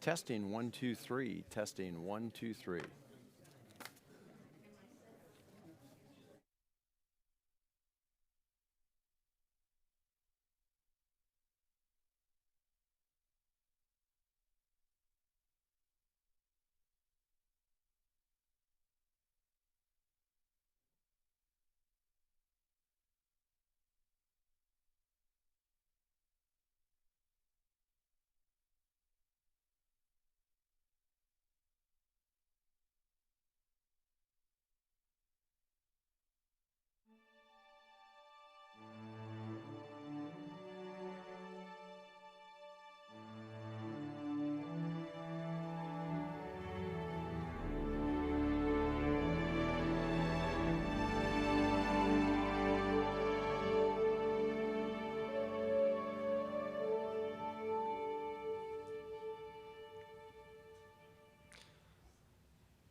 Testing 1 2 3. Testing 1 2 3.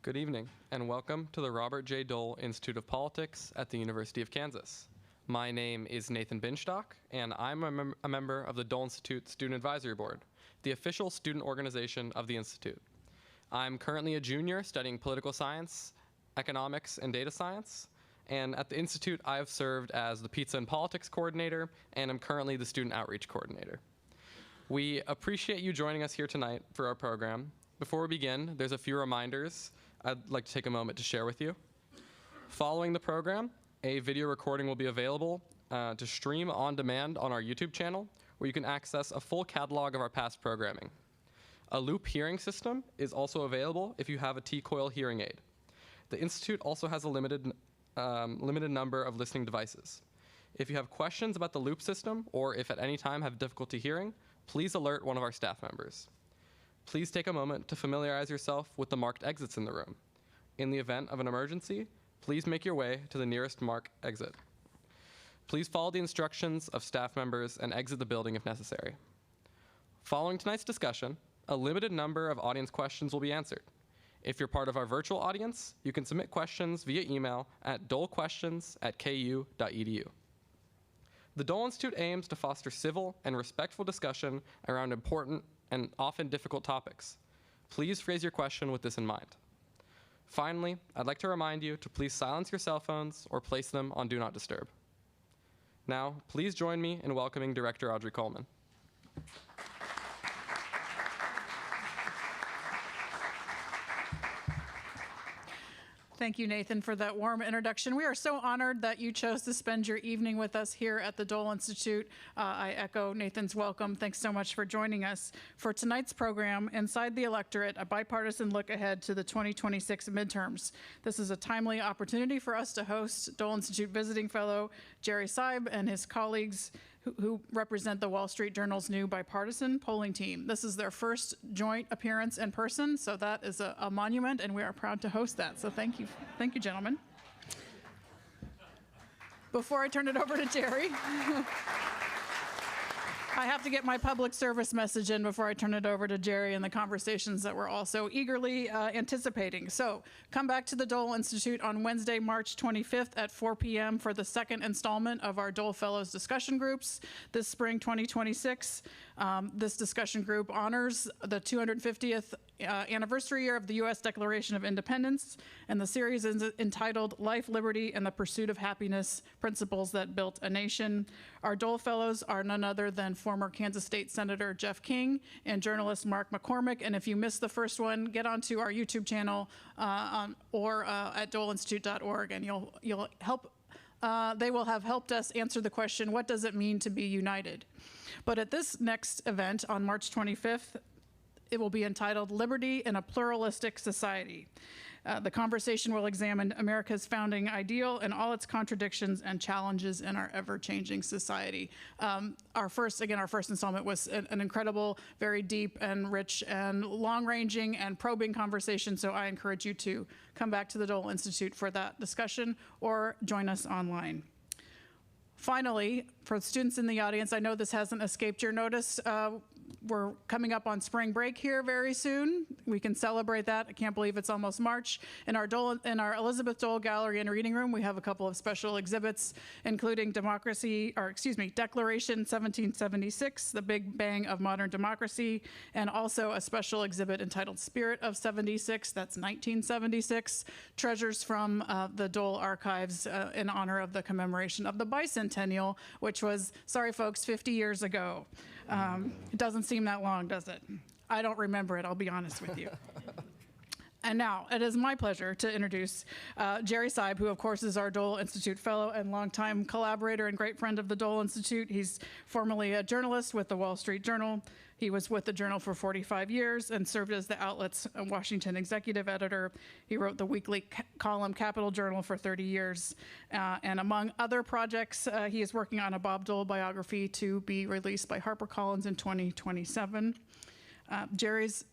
Good evening, and welcome to the Robert J. Dole Institute of Politics at the University of Kansas. My name is Nathan Binstock, and I'm a member of the Dole Institute Student Advisory Board, the official student organization of the Institute. I'm currently a junior studying political science, economics, and data science, and at the Institute I have served as the Pizza and Politics Coordinator, and I'm currently the Student Outreach Coordinator. We appreciate you joining us here tonight for our program. Before we begin, there's a few reminders I'd like to take a moment to share with you. Following the program, a video recording will be available to stream on demand on our YouTube channel, where you can access a full catalog of our past programming. A loop hearing system is also available if you have a T-coil hearing aid. The Institute also has a limited number of listening devices. If you have questions about the loop system, or if at any time have difficulty hearing, please alert one of our staff members. Please take a moment to familiarize yourself with the marked exits in the room. In the event of an emergency, please make your way to the nearest marked exit. Please follow the instructions of staff members and exit the building if necessary. Following tonight's discussion, a limited number of audience questions will be answered. If you're part of our virtual audience, you can submit questions via email at dolequestions@ku.edu. The Dole Institute aims to foster civil and respectful discussion around important and often difficult topics. Please phrase your question with this in mind. Finally, I'd like to remind you to please silence your cell phones or place them on Do Not Disturb. Now, please join me in welcoming Director Audrey Coleman. Thank you, Nathan, for that warm introduction. We are so honored that you chose to spend your evening with us here at the Dole Institute. I echo Nathan's welcome. Thanks so much for joining us. For tonight's program, Inside the Electorate, a bipartisan look ahead to the 2026 midterms. This is a timely opportunity for us to host Dole Institute visiting fellow Jerry Seib and his colleagues who represent the Wall Street Journal's new bipartisan polling team. This is their first joint appearance in person, so that is a monument, and we are proud to host that. So thank you, gentlemen. Before I turn it over to Jerry, I have to get my public service message in before I turn it over to Jerry and the conversations that we're all so eagerly anticipating. So come back to the Dole Institute on Wednesday, March 25th at 4 p.m. for the second installment of our Dole Fellows discussion groups. This spring 2026, this discussion group honors the 250th anniversary year of the U.S. Declaration of Independence, and the series is entitled Life, Liberty, and the Pursuit of Happiness, Principles That Built a Nation. Our Dole Fellows are none other than former Kansas State Senator Jeff King and journalist Mark McCormick, and if you missed the first one, get onto our YouTube channel or at doleinstitute.org, and you'll help. They will have helped us answer the question, what does it mean to be united? But at this next event on March 25th, it will be entitled Liberty in a Pluralistic Society. The conversation will examine America's founding ideal and all its contradictions and challenges in our ever-changing society. Our first installment was an incredible, very deep and rich and long-ranging and probing conversation, so I encourage you to come back to the Dole Institute for that discussion or join us online. Finally, For the students in the audience, I know this hasn't escaped your notice. We're coming up on spring break here very soon. We can celebrate that. I can't believe it's almost March. In our Elizabeth Dole Gallery and Reading Room, we have a couple of special exhibits, including Declaration 1776, the Big Bang of Modern Democracy, and also a special exhibit entitled Spirit of 76, that's 1976, treasures from the Dole archives in honor of the commemoration of the bicentennial, which was, sorry folks, 50 years ago. It doesn't seem that long, does it? I don't remember it, I'll be honest with you. And now, it is my pleasure to introduce Jerry Seib, who of course is our Dole Institute Fellow and longtime collaborator and great friend of the Dole Institute. He's formerly a journalist with the Wall Street Journal. He was with the Journal for 45 years and served as the outlet's Washington executive editor. He wrote the weekly column Capital Journal for 30 years. And among other projects, he is working on a Bob Dole biography to be released by HarperCollins in 2027. Jerry's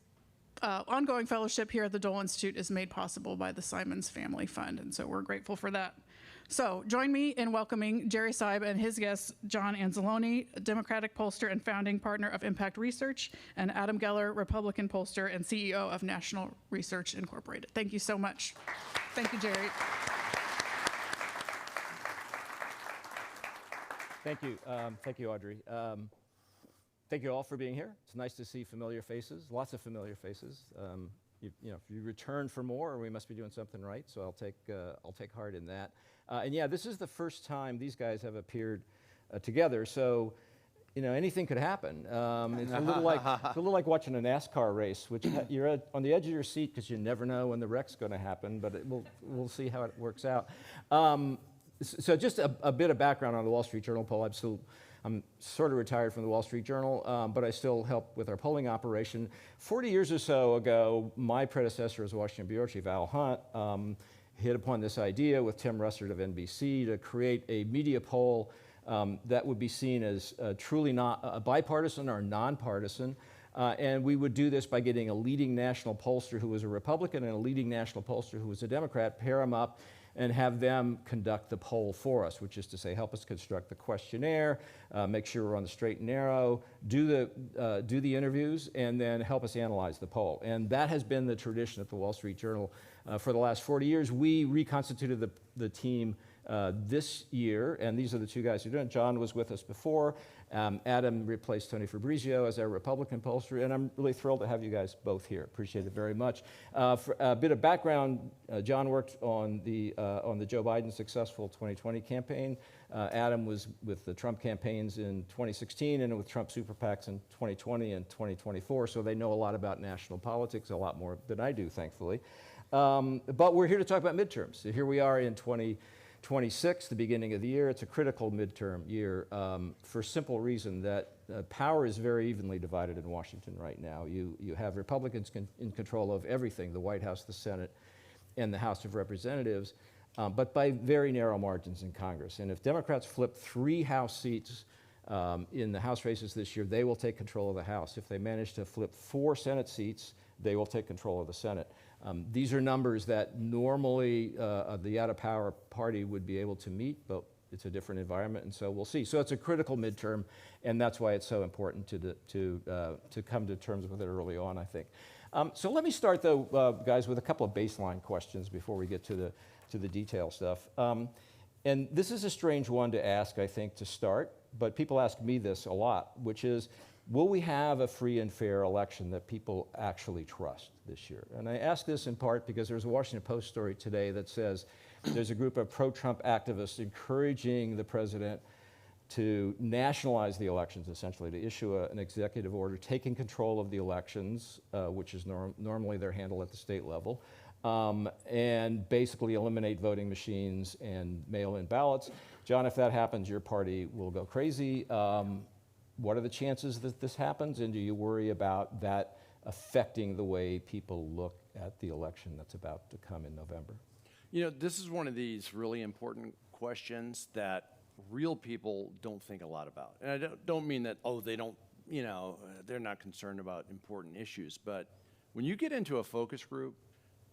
ongoing fellowship here at the Dole Institute is made possible by the Simons Family Fund, and so we're grateful for that. So join me in welcoming Jerry Seib and his guests, John Anzalone, Democratic pollster and founding partner of Impact Research, and Adam Geller, Republican pollster and CEO of National Research Incorporated. Thank you so much. Thank you, Jerry. Thank you. Thank you, Audrey. Thank you all for being here. It's nice to see familiar faces, lots of familiar faces. If you return for more, we must be doing something right. So I'll take heart in that. And yeah, this is the first time these guys have appeared together. So, anything could happen. It's a little like watching a NASCAR race, which you're on the edge of your seat because you never know when the wreck's going to happen. But we'll see how it works out. So just a bit of background on the Wall Street Journal poll. I'm sort of retired from the Wall Street Journal, but I still help with our polling operation. 40 years or so ago, my predecessor as Washington Bureau Chief, Al Hunt, hit upon this idea with Tim Russert of NBC to create a media poll that would be seen as truly not bipartisan or nonpartisan. And we would do this by getting a leading national pollster who was a Republican and a leading national pollster who was a Democrat, pair them up, and have them conduct the poll for us, which is to say help us construct the questionnaire, make sure we're on the straight and narrow, do the interviews, and then help us analyze the poll. And that has been the tradition at the Wall Street Journal for the last 40 years. We reconstituted the team this year, and these are the two guys who did it. John was with us before. Adam replaced Tony Fabrizio as our Republican pollster, and I'm really thrilled to have you guys both here. Appreciate it very much. For a bit of background, John worked on the Joe Biden successful 2020 campaign. Adam was with the Trump campaigns in 2016 and with Trump super PACs in 2020 and 2024, so they know a lot about national politics, a lot more than I do, thankfully. But we're here to talk about midterms. So here we are in 2026, the beginning of the year. It's a critical midterm year for a simple reason that power is very evenly divided in Washington right now. You have Republicans in control of everything, the White House, the Senate, and the House of Representatives, but by very narrow margins in Congress. And if Democrats flip 3 House seats in the House races this year, they will take control of the House. If they manage to flip 4 Senate seats, they will take control of the Senate. These are numbers that normally the out-of-power party would be able to meet, but it's a different environment, and so we'll see. So it's a critical midterm, and that's why it's so important to come to terms with it early on, I think. So let me start, though, guys, with a couple of baseline questions before we get to the detail stuff. And this is a strange one to ask, I think, to start, but people ask me this a lot, which is, will we have a free and fair election that people actually trust this year? And I ask this in part because there's a Washington Post story today that says there's a group of pro-Trump activists encouraging the president to nationalize the elections, essentially, to issue an executive order taking control of the elections, which is normally their handle at the state level, and basically eliminate voting machines and mail-in ballots. John, if that happens, your party will go crazy. What are the chances that this happens, and do you worry about that affecting the way people look at the election that's about to come in November? This is one of these really important questions that real people don't think a lot about. And I don't mean that, they don't, they're not concerned about important issues. But when you get into a focus group,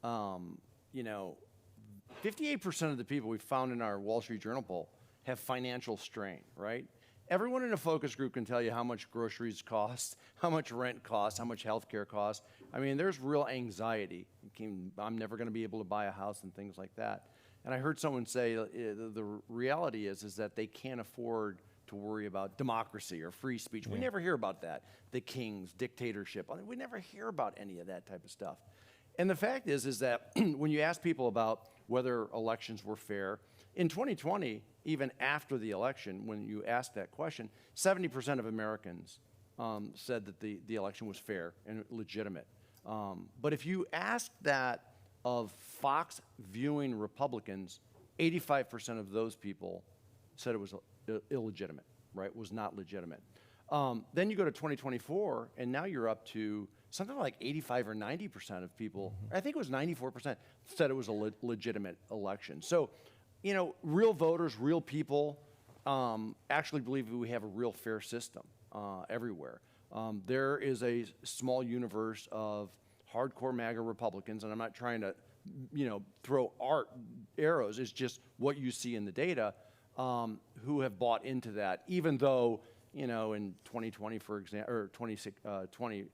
58% of the people we found in our Wall Street Journal poll have financial strain, right? everyone in a focus group can tell you how much groceries cost, how much rent costs, how much healthcare costs. I mean, there's real anxiety. I'm never going to be able to buy a house and things like that. And I heard someone say the reality is that they can't afford to worry about democracy or free speech. We never hear about that. The kings, dictatorship. I mean, we never hear about any of that type of stuff. And the fact is that when you ask people about whether elections were fair, in 2020, even after the election, when you asked that question, 70% of Americans said that the election was fair and legitimate. But if you ask that of Fox viewing Republicans, 85% of those people said it was illegitimate, right? Was not legitimate. Then you go to 2024, and now you're up to something like 85 or 90% of people, I think it was 94%, said it was a legitimate election. So, you know, real voters, real people actually believe we have a real fair system everywhere. There is a small universe of hardcore MAGA Republicans, and I'm not trying to, you know, throw arrows, it's just what you see in the data, who have bought into that, even though, you know, in 2020, for example, or 2020,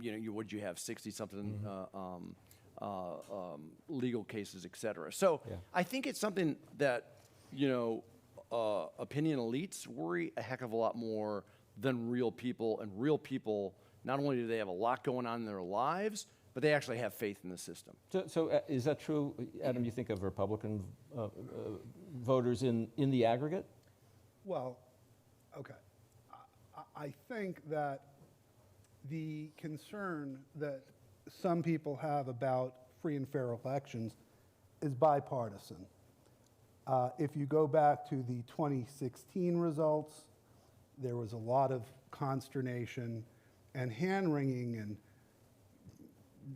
you know, would you have 60-something legal cases, et cetera. So I think it's something that, you know, opinion elites worry a heck of a lot more than real people, and real people, not only do they have a lot going on in their lives, but they actually have faith in the system. So is that true, Adam, you think of Republican voters in the aggregate? Well, okay. I think that the concern that some people have about free and fair elections is bipartisan. If you go back to the 2016 results, there was a lot of consternation and hand-wringing and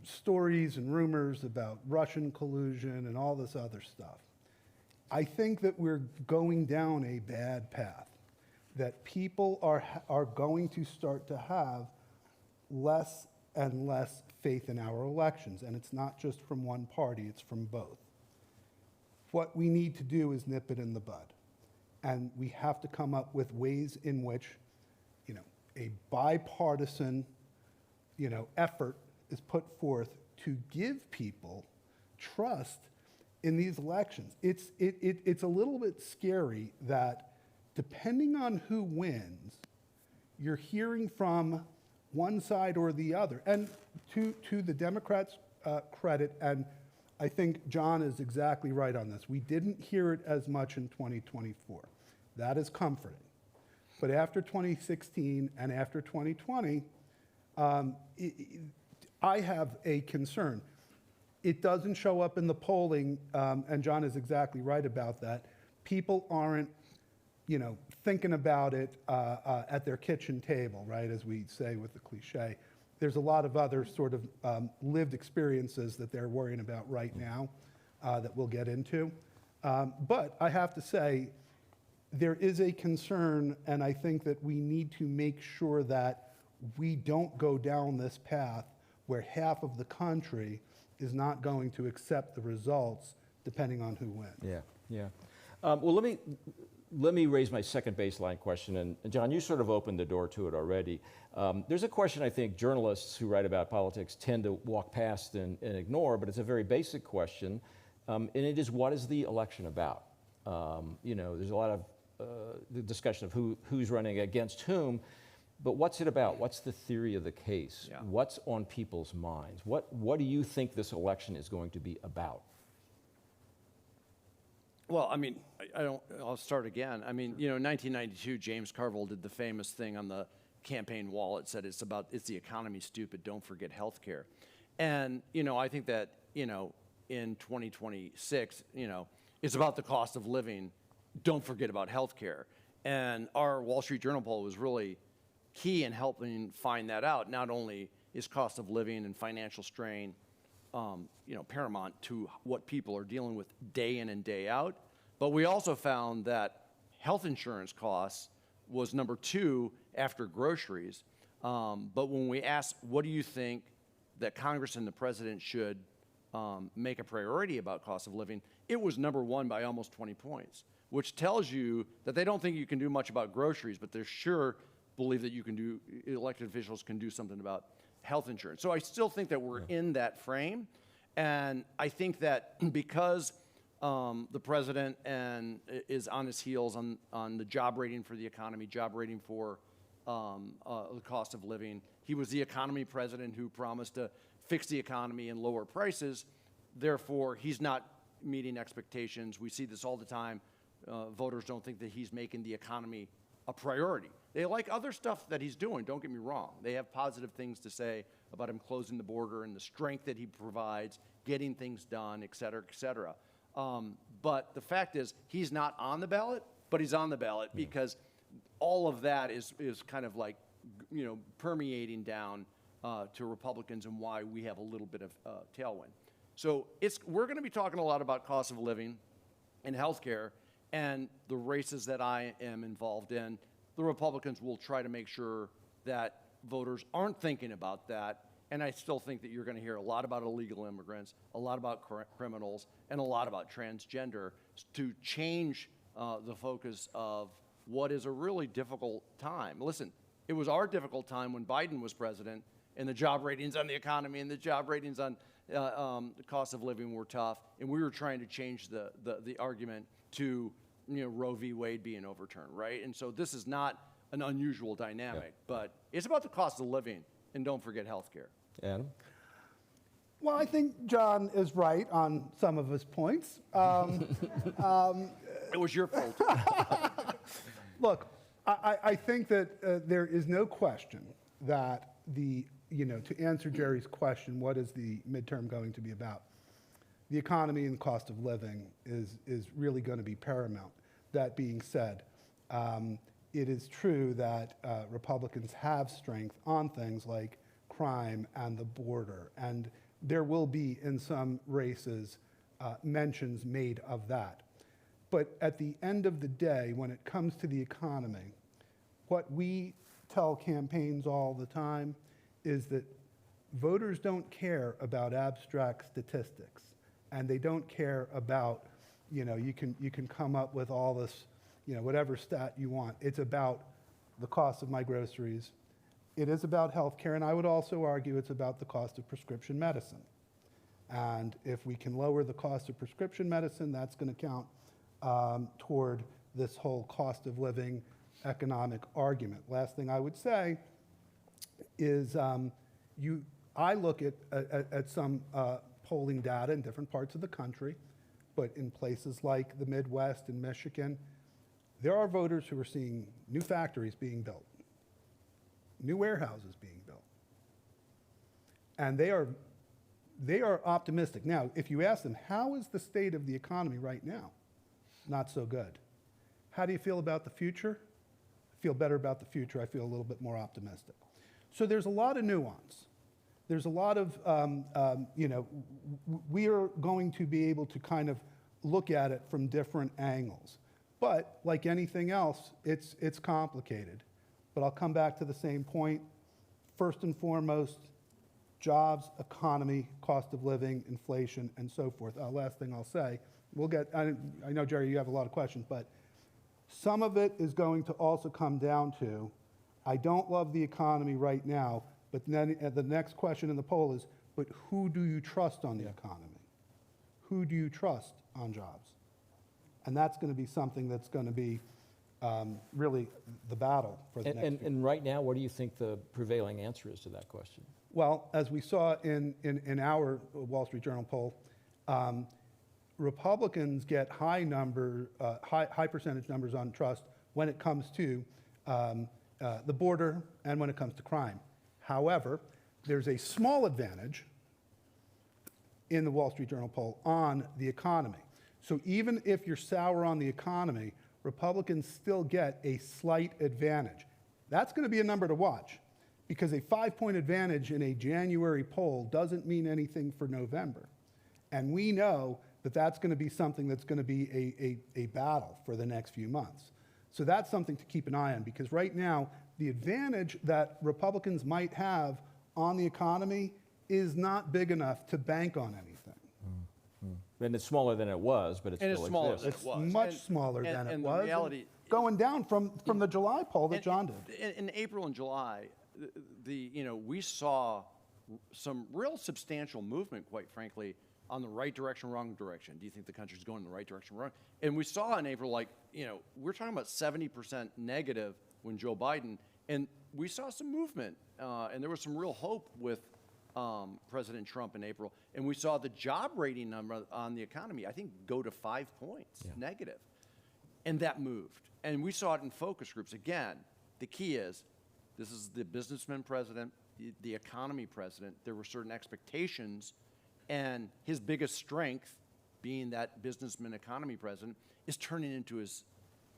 stories and rumors about Russian collusion and all this other stuff. I think that we're going down a bad path, that people are going to start to have less and less faith in our elections. And it's not just from one party, it's from both. What we need to do is nip it in the bud. And we have to come up with ways in which, you know, a bipartisan, you know, effort is put forth to give people trust in these elections. It's a little bit scary that depending on who wins, you're hearing from one side or the other. And to the Democrats' credit, and I think John is exactly right on this, we didn't hear it as much in 2024. That is comforting. But after 2016 and after 2020, I have a concern. It doesn't show up in the polling, and John is exactly right about that. People aren't, you know, thinking about it at their kitchen table, right, as we say with the cliche. There's a lot of other sort of lived experiences that they're worrying about right now that we'll get into. But I have to say, there is a concern, and I think that we need to make sure that we don't go down this path where half of the country is not going to accept the results depending on who wins. Yeah, yeah. Well, let me raise my second baseline question, and John, you sort of opened the door to it already. There's a question I think journalists who write about politics tend to walk past and ignore, but it's a very basic question, and it is, what is the election about? You know, there's a lot of the discussion of who's running against whom, but what's it about? What's the theory of the case? Yeah. What's on people's minds? What do you think this election is going to be about? Well, I mean, I'll start again. I mean, you know, in 1992, James Carville did the famous thing on the campaign wall. It said, it's the economy, stupid, don't forget health care. And, you know, I think that, you know, in 2026, you know, it's about the cost of living, don't forget about health care. And our Wall Street Journal poll was really key in helping find that out. Not only is cost of living and financial strain, you know, paramount to what people are dealing with day in and day out, but we also found that health insurance costs was number 2 after groceries. But when we asked, what do you think that Congress and the president should make a priority about cost of living, it was number 1 by almost 20 points. which tells you that they don't think you can do much about groceries, but they're sure believe that you can do, elected officials can do something about health insurance. So I still think that we're in that frame. And I think that because the president is on his heels on the job rating for the economy, job rating for the cost of living, he was the economy president who promised to fix the economy and lower prices. Therefore, he's not meeting expectations. We see this all the time. Voters don't think that he's making the economy a priority. They like other stuff that he's doing, don't get me wrong. They have positive things to say about him closing the border and the strength that he provides, getting things done, et cetera, et cetera. But the fact is, he's not on the ballot, but he's on the ballot because all of that is kind of like, you know, permeating down to Republicans and why we have a little bit of tailwind. So we're going to be talking a lot about cost of living and healthcare, and the races that I am involved in, the Republicans will try to make sure that voters aren't thinking about that. And I still think that you're going to hear a lot about illegal immigrants, a lot about criminals, and a lot about transgender to change the focus of what is a really difficult time. Listen, it was our difficult time when Biden was president, and the job ratings on the economy and the job ratings on the cost of living were tough, and we were trying to change the argument to, you know, Roe v. Wade being overturned, right? And so this is not an unusual dynamic, but it's about the cost of living, and don't forget healthcare. Adam? Well, I think John is right on some of his points. It was your fault. Look, I think that there is no question that to answer Jerry's question, what is the midterm going to be about? The economy and cost of living is really going to be paramount. That being said, it is true that Republicans have strength on things like crime and the border, and there will be in some races mentions made of that. But at the end of the day, when it comes to the economy, what we tell campaigns all the time is that voters don't care about abstract statistics, and they don't care about, you can come up with all this, whatever stat you want. It's about the cost of my groceries. It is about healthcare, and I would also argue it's about the cost of prescription medicine. And if we can lower the cost of prescription medicine, that's going to count toward this whole cost of living economic argument. Last thing I would say is I look at some polling data in different parts of the country, but in places like the Midwest and Michigan, there are voters who are seeing new factories being built, new warehouses being built. And they are optimistic. Now, if you ask them, how is the state of the economy right now? Not so good. How do you feel about the future? I feel better about the future. I feel a little bit more optimistic. So there's a lot of nuance. There's a lot of, we are going to be able to kind of look at it from different angles. But like anything else, it's complicated. But I'll come back to the same point. First and foremost, jobs, economy, cost of living, inflation, and so forth. Last thing I'll say, I know, Jerry, you have a lot of questions, but some of it is going to also come down to, I don't love the economy right now, but then the next question in the poll is, but who do you trust on the economy? Who do you trust on jobs? And that's going to be something that's going to be really the battle for the next few. And right now, what do you think the prevailing answer is to that question? Well, as we saw in our Wall Street Journal poll, Republicans get high percentage numbers on trust when it comes to the border and when it comes to crime. However, there's a small advantage in the Wall Street Journal poll on the economy. So even if you're sour on the economy, Republicans still get a slight advantage. That's going to be a number to watch, because a 5-point advantage in a January poll doesn't mean anything for November. And we know that that's going to be something that's going to be a battle for the next few months. So that's something to keep an eye on, because right now, the advantage that Republicans might have on the economy is not big enough to bank on anything. And it's smaller than it was, but it And it's still smaller exists. than it was. It's much And- smaller than it and was. the reality, going down from the July poll that John did. in April and July, we saw some real substantial movement, quite frankly, on the right direction, wrong direction. Do you think the country's going in the right direction, wrong? And we saw in April, we're talking about 70% negative when Joe Biden, and we saw some movement, and there was some real hope with President Trump in April, and we saw the job rating number on the economy, I think, go to 5 points negative, and that moved. And we saw it in focus groups. Again, the key is, this is the businessman president, the economy president. There were certain expectations, and his biggest strength, being that businessman economy president, is turning into his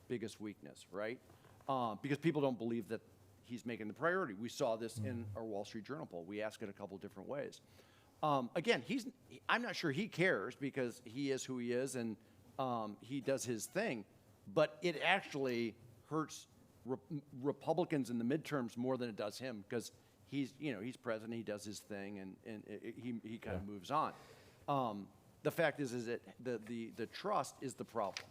biggest weakness, right? Because people don't believe that he's making the priority. We saw this in our Wall Street Journal poll. We asked it a couple different ways. Again, I'm not sure he cares, because he is who he is, and he does his thing. But it actually hurts Republicans in the midterms more than it does him, because he's president, he does his thing, and he kind of moves on. The fact is that the trust is the problem.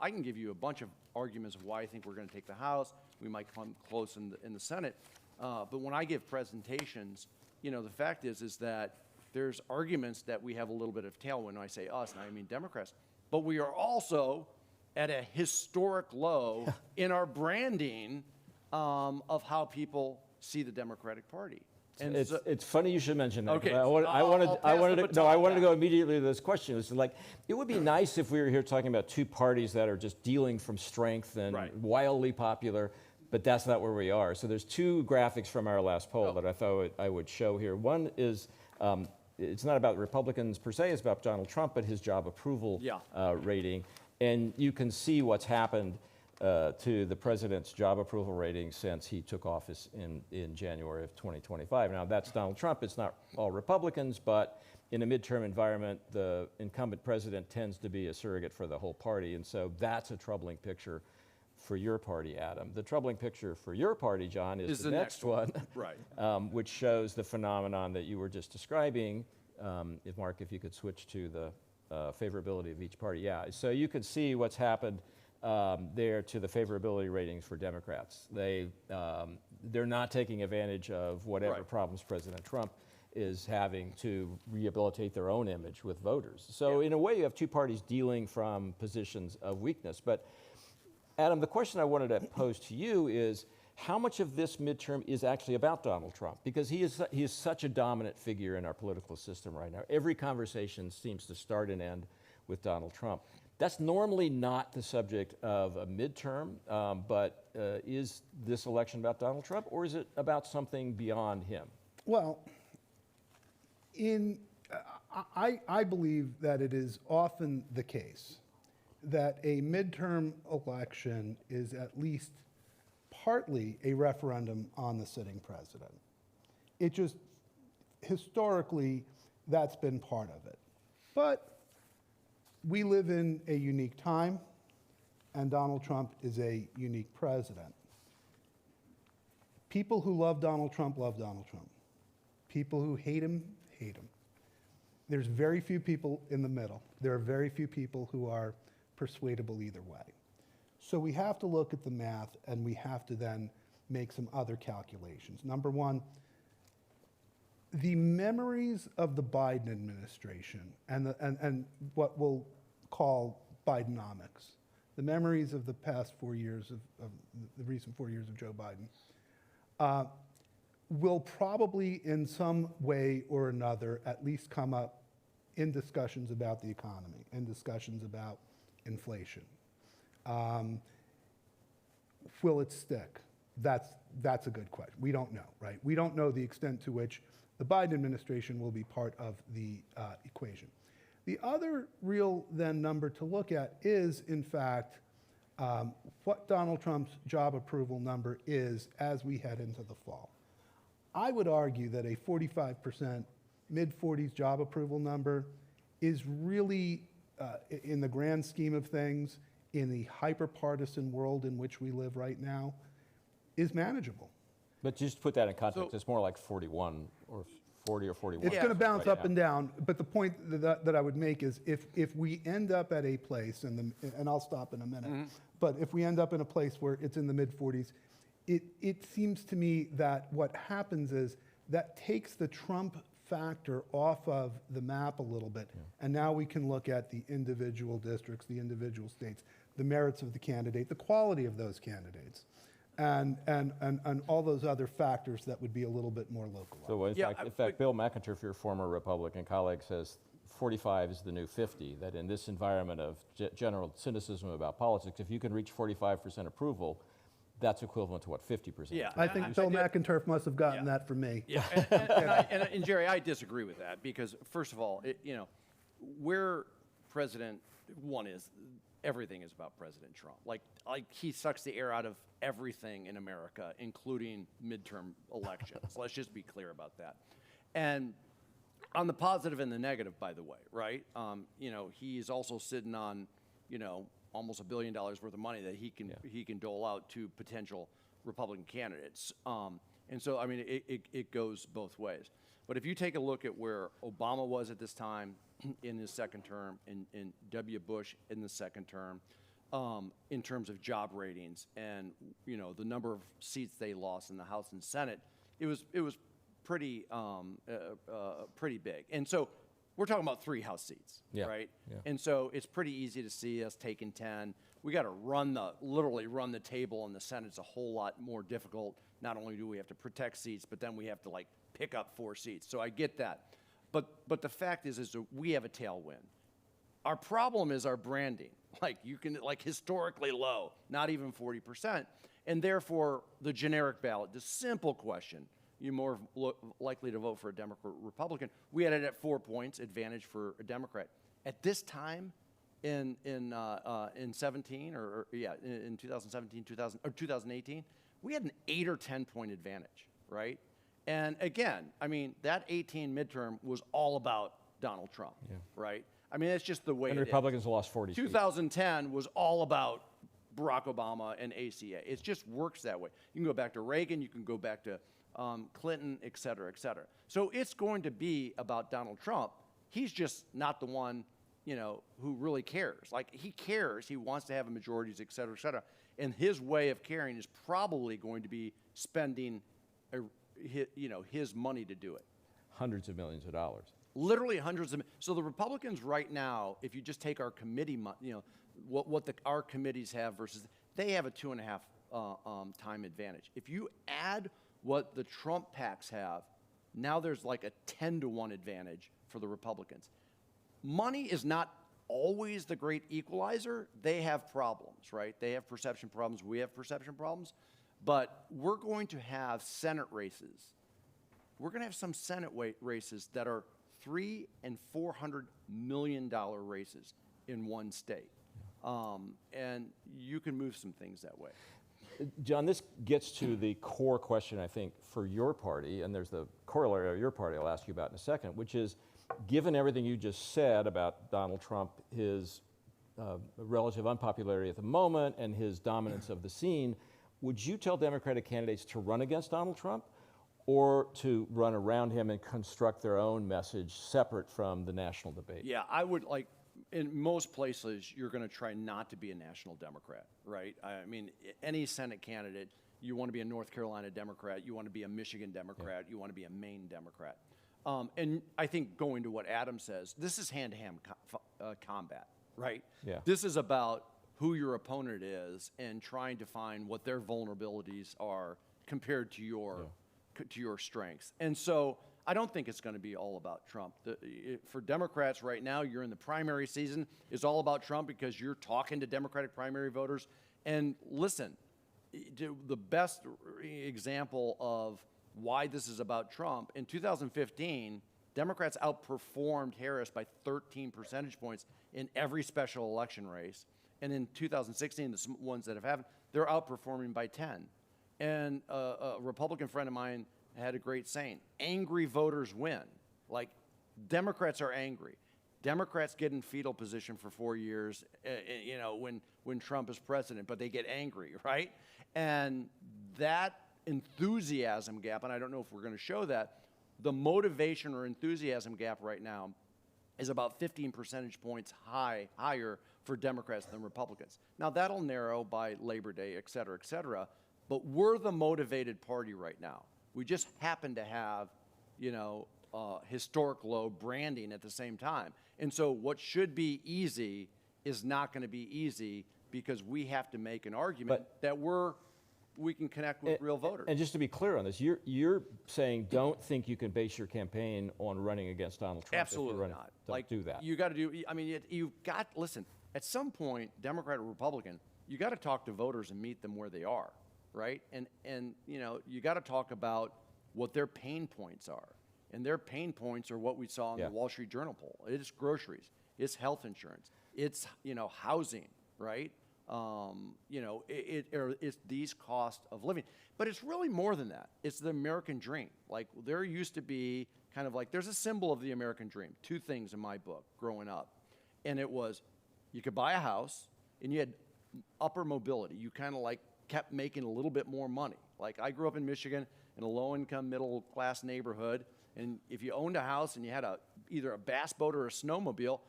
I can give you a bunch of arguments of why I think we're going to take the House. We might come close in the Senate. But when I give presentations, the fact is that there's arguments that we have a little bit of tailwind. When I say us, and I mean Democrats. But we are also at a historic low in our branding of how people see the Democratic Party. And It's funny you should mention that. Okay, I wanted to go immediately to this question. It's like, it would be nice if we were here talking about two parties that are just dealing from strength and wildly popular, but that's not where we are. So there's two graphics from our last poll that I thought I would show here. One is, it's not about Republicans per se, it's about Donald Trump, but his job approval rating. And you can see what's happened to the president's job approval rating since he took office in January of 2025. Now, that's Donald Trump. It's not all Republicans, but in a midterm environment, the incumbent president tends to be a surrogate for the whole party. And so that's a troubling picture for your party, Adam. The troubling picture for your party, John, is the next one, right. Which shows the phenomenon that you were just describing. Mark, if you could switch to the favorability of each party. Yeah, so you could see what's happened there to the favorability ratings for Democrats. They're not taking advantage of whatever problems President Trump is having to rehabilitate their own image with voters. So in a way, you have two parties dealing from positions of weakness. But Adam, the question I wanted to pose to you is, how much of this midterm is actually about Donald Trump? Because he is such a dominant figure in our political system right now. Every conversation seems to start and end with Donald Trump. That's normally not the subject of a midterm, but is this election about Donald Trump, or is it about something beyond him? Well, I believe that it is often the case that a midterm election is at least partly a referendum on the sitting president. It just, historically, that's been part of it. But we live in a unique time, and Donald Trump is a unique president. People who love Donald Trump love Donald Trump. People who hate him, hate him. There's very few people in the middle. There are very few people who are persuadable either way. So we have to look at the math, and we have to then make some other calculations. Number one, the memories of the Biden administration and what we'll call Bidenomics, the memories of the past 4 years of the recent 4 years of Joe Biden, will probably in some way or another at least come up in discussions about the economy, in discussions about inflation. Will it stick? That's a good question. We don't know, right? We don't know the extent to which the Biden administration will be part of the equation. The other real then number to look at is, in fact, what Donald Trump's job approval number is as we head into the fall. I would argue that a 45%, mid-40s job approval number is really, in the grand scheme of things, in the hyper-partisan world in which we live right now, is manageable. But just to put that in context, it's more like 41 or 40 or 41. It's going to bounce right up now. and down, but the point that I would make is if we end up at a place, and I'll stop in a minute, but if we end up in a place where it's in the mid-40s, it seems to me that what happens is that takes the Trump factor off of the map a little bit, and now we can look at the individual districts, the individual states, the merits of the candidate, the quality of those candidates, and all those other factors that would be a little bit more localized. So in Yeah, fact, Bill McIntyre, your former Republican colleague, says 45 is the new 50, that in this environment of general cynicism about politics, if you can reach 45% approval, that's equivalent to what, 50%? Yeah. I think Bill McIntyre must have gotten that from me. Yeah, and Jerry, I disagree with that because, first of all, where President one is, everything is about President Trump. Like he sucks the air out of everything in America, including midterm elections. Let's just be clear about that. And on the positive and the negative, by the way, right? He's also sitting on, almost $1 billion worth of money that he can dole out to potential Republican candidates. And so, I mean, it goes both ways. But if you take a look at where Obama was at this time in his second term, and W. Bush in the second term, in terms of job ratings and the number of seats they lost in the House and Senate, it was pretty pretty big. And so we're talking about 3 House seats, right? Yeah. And so it's pretty easy to see us taking 10. We got to literally run the table in the Senate. It's a whole lot more difficult. Not only do we have to protect seats, but then we have to pick up 4 seats. So I get that. But the fact is that we have a tailwind. Our problem is our branding. Historically low, not even 40%. And therefore, the generic ballot, the simple question, you're more likely to vote for a Democrat or Republican. We had it at 4 points advantage for a Democrat. At this time, in 17 in 2017, 2018, we had an 8 or 10 point advantage, right? And again, I mean, that 18 midterm was all about Donald Trump, right? I mean, it's just the way And it Republicans is. lost 40 seats. 2010 was all about Barack Obama and ACA. It just works that way. You can go back to Reagan, you can go back to Clinton, et cetera, et cetera. So it's going to be about Donald Trump. He's just not the one, who really cares. He cares. He wants to have a majorities, et cetera, et cetera. And his way of caring is probably going to be spending, his money to do it. Hundreds of millions of dollars. Literally hundreds of. So the Republicans right now, if you just take our committee, our committees have versus, they have a 2.5 time advantage. If you add what the Trump PACs have, now there's a 10-to-1 advantage for the Republicans. Money is not always the great equalizer. They have problems, right? They have perception problems. We have perception problems. But we're going to have Senate races. We're going to have some Senate races that are $300 and $400 million races in one state. And you can move some things that way. John, this gets to the core question, I think, for your party, and there's the corollary of your party I'll ask you about in a second, which is, given everything you just said about Donald Trump, his relative unpopularity at the moment, and his dominance of the scene, would you tell Democratic candidates to run against Donald Trump or to run around him and construct their own message separate from the national debate? Yeah, I would in most places, you're going to try not to be a national Democrat, right? I mean, any Senate candidate, you want to be a North Carolina Democrat, you want to be a Michigan Democrat, you want to be a Maine Democrat. And I think going to what Adam says, this is hand-to-hand combat, right? Yeah. This is about who your opponent is and trying to find what their vulnerabilities are compared to your strengths. And so I don't think it's going to be all about Trump. For Democrats right now, you're in the primary season. It's all about Trump because you're talking to Democratic primary voters. And listen, the best example of why this is about Trump, in 2015, Democrats outperformed Harris by 13 percentage points in every special election race. And in 2016, the ones that have happened, they're outperforming by 10. And a Republican friend of mine had a great saying, angry voters win. Democrats are angry. Democrats get in fetal position for 4 years, when Trump is president, but they get angry, right? And that enthusiasm gap, and I don't know if we're going to show that, the motivation or enthusiasm gap right now is about 15 percentage points higher for Democrats than Republicans. Now, that'll narrow by Labor Day, et cetera, but we're the motivated party right now. We just happen to have, historic low branding at the same time. And so what should be easy is not going to be easy because we have to make an argument that we can connect with real voters. And just to be clear on this, you're saying don't think you can base your campaign on running against Donald Trump. Absolutely not. Don't do that. You got to do, listen, at some point, Democrat or Republican, you got to talk to voters and meet them where they are, right? And you got to talk about what their pain points are. And their pain points are what we saw in the Wall Street Journal poll. It's groceries, it's health insurance, it's, housing, right? It's these costs of living. But it's really more than that. It's the American dream. Like, there used to be kind of like, there's a symbol of the American dream. Two things in my book growing up. And it was, you could buy a house and you had upper mobility. You kind of like kept making a little bit more money. Like, I grew up in Michigan in a low-income, middle-class neighborhood. And if you owned a house and you had either a bass boat or a snowmobile,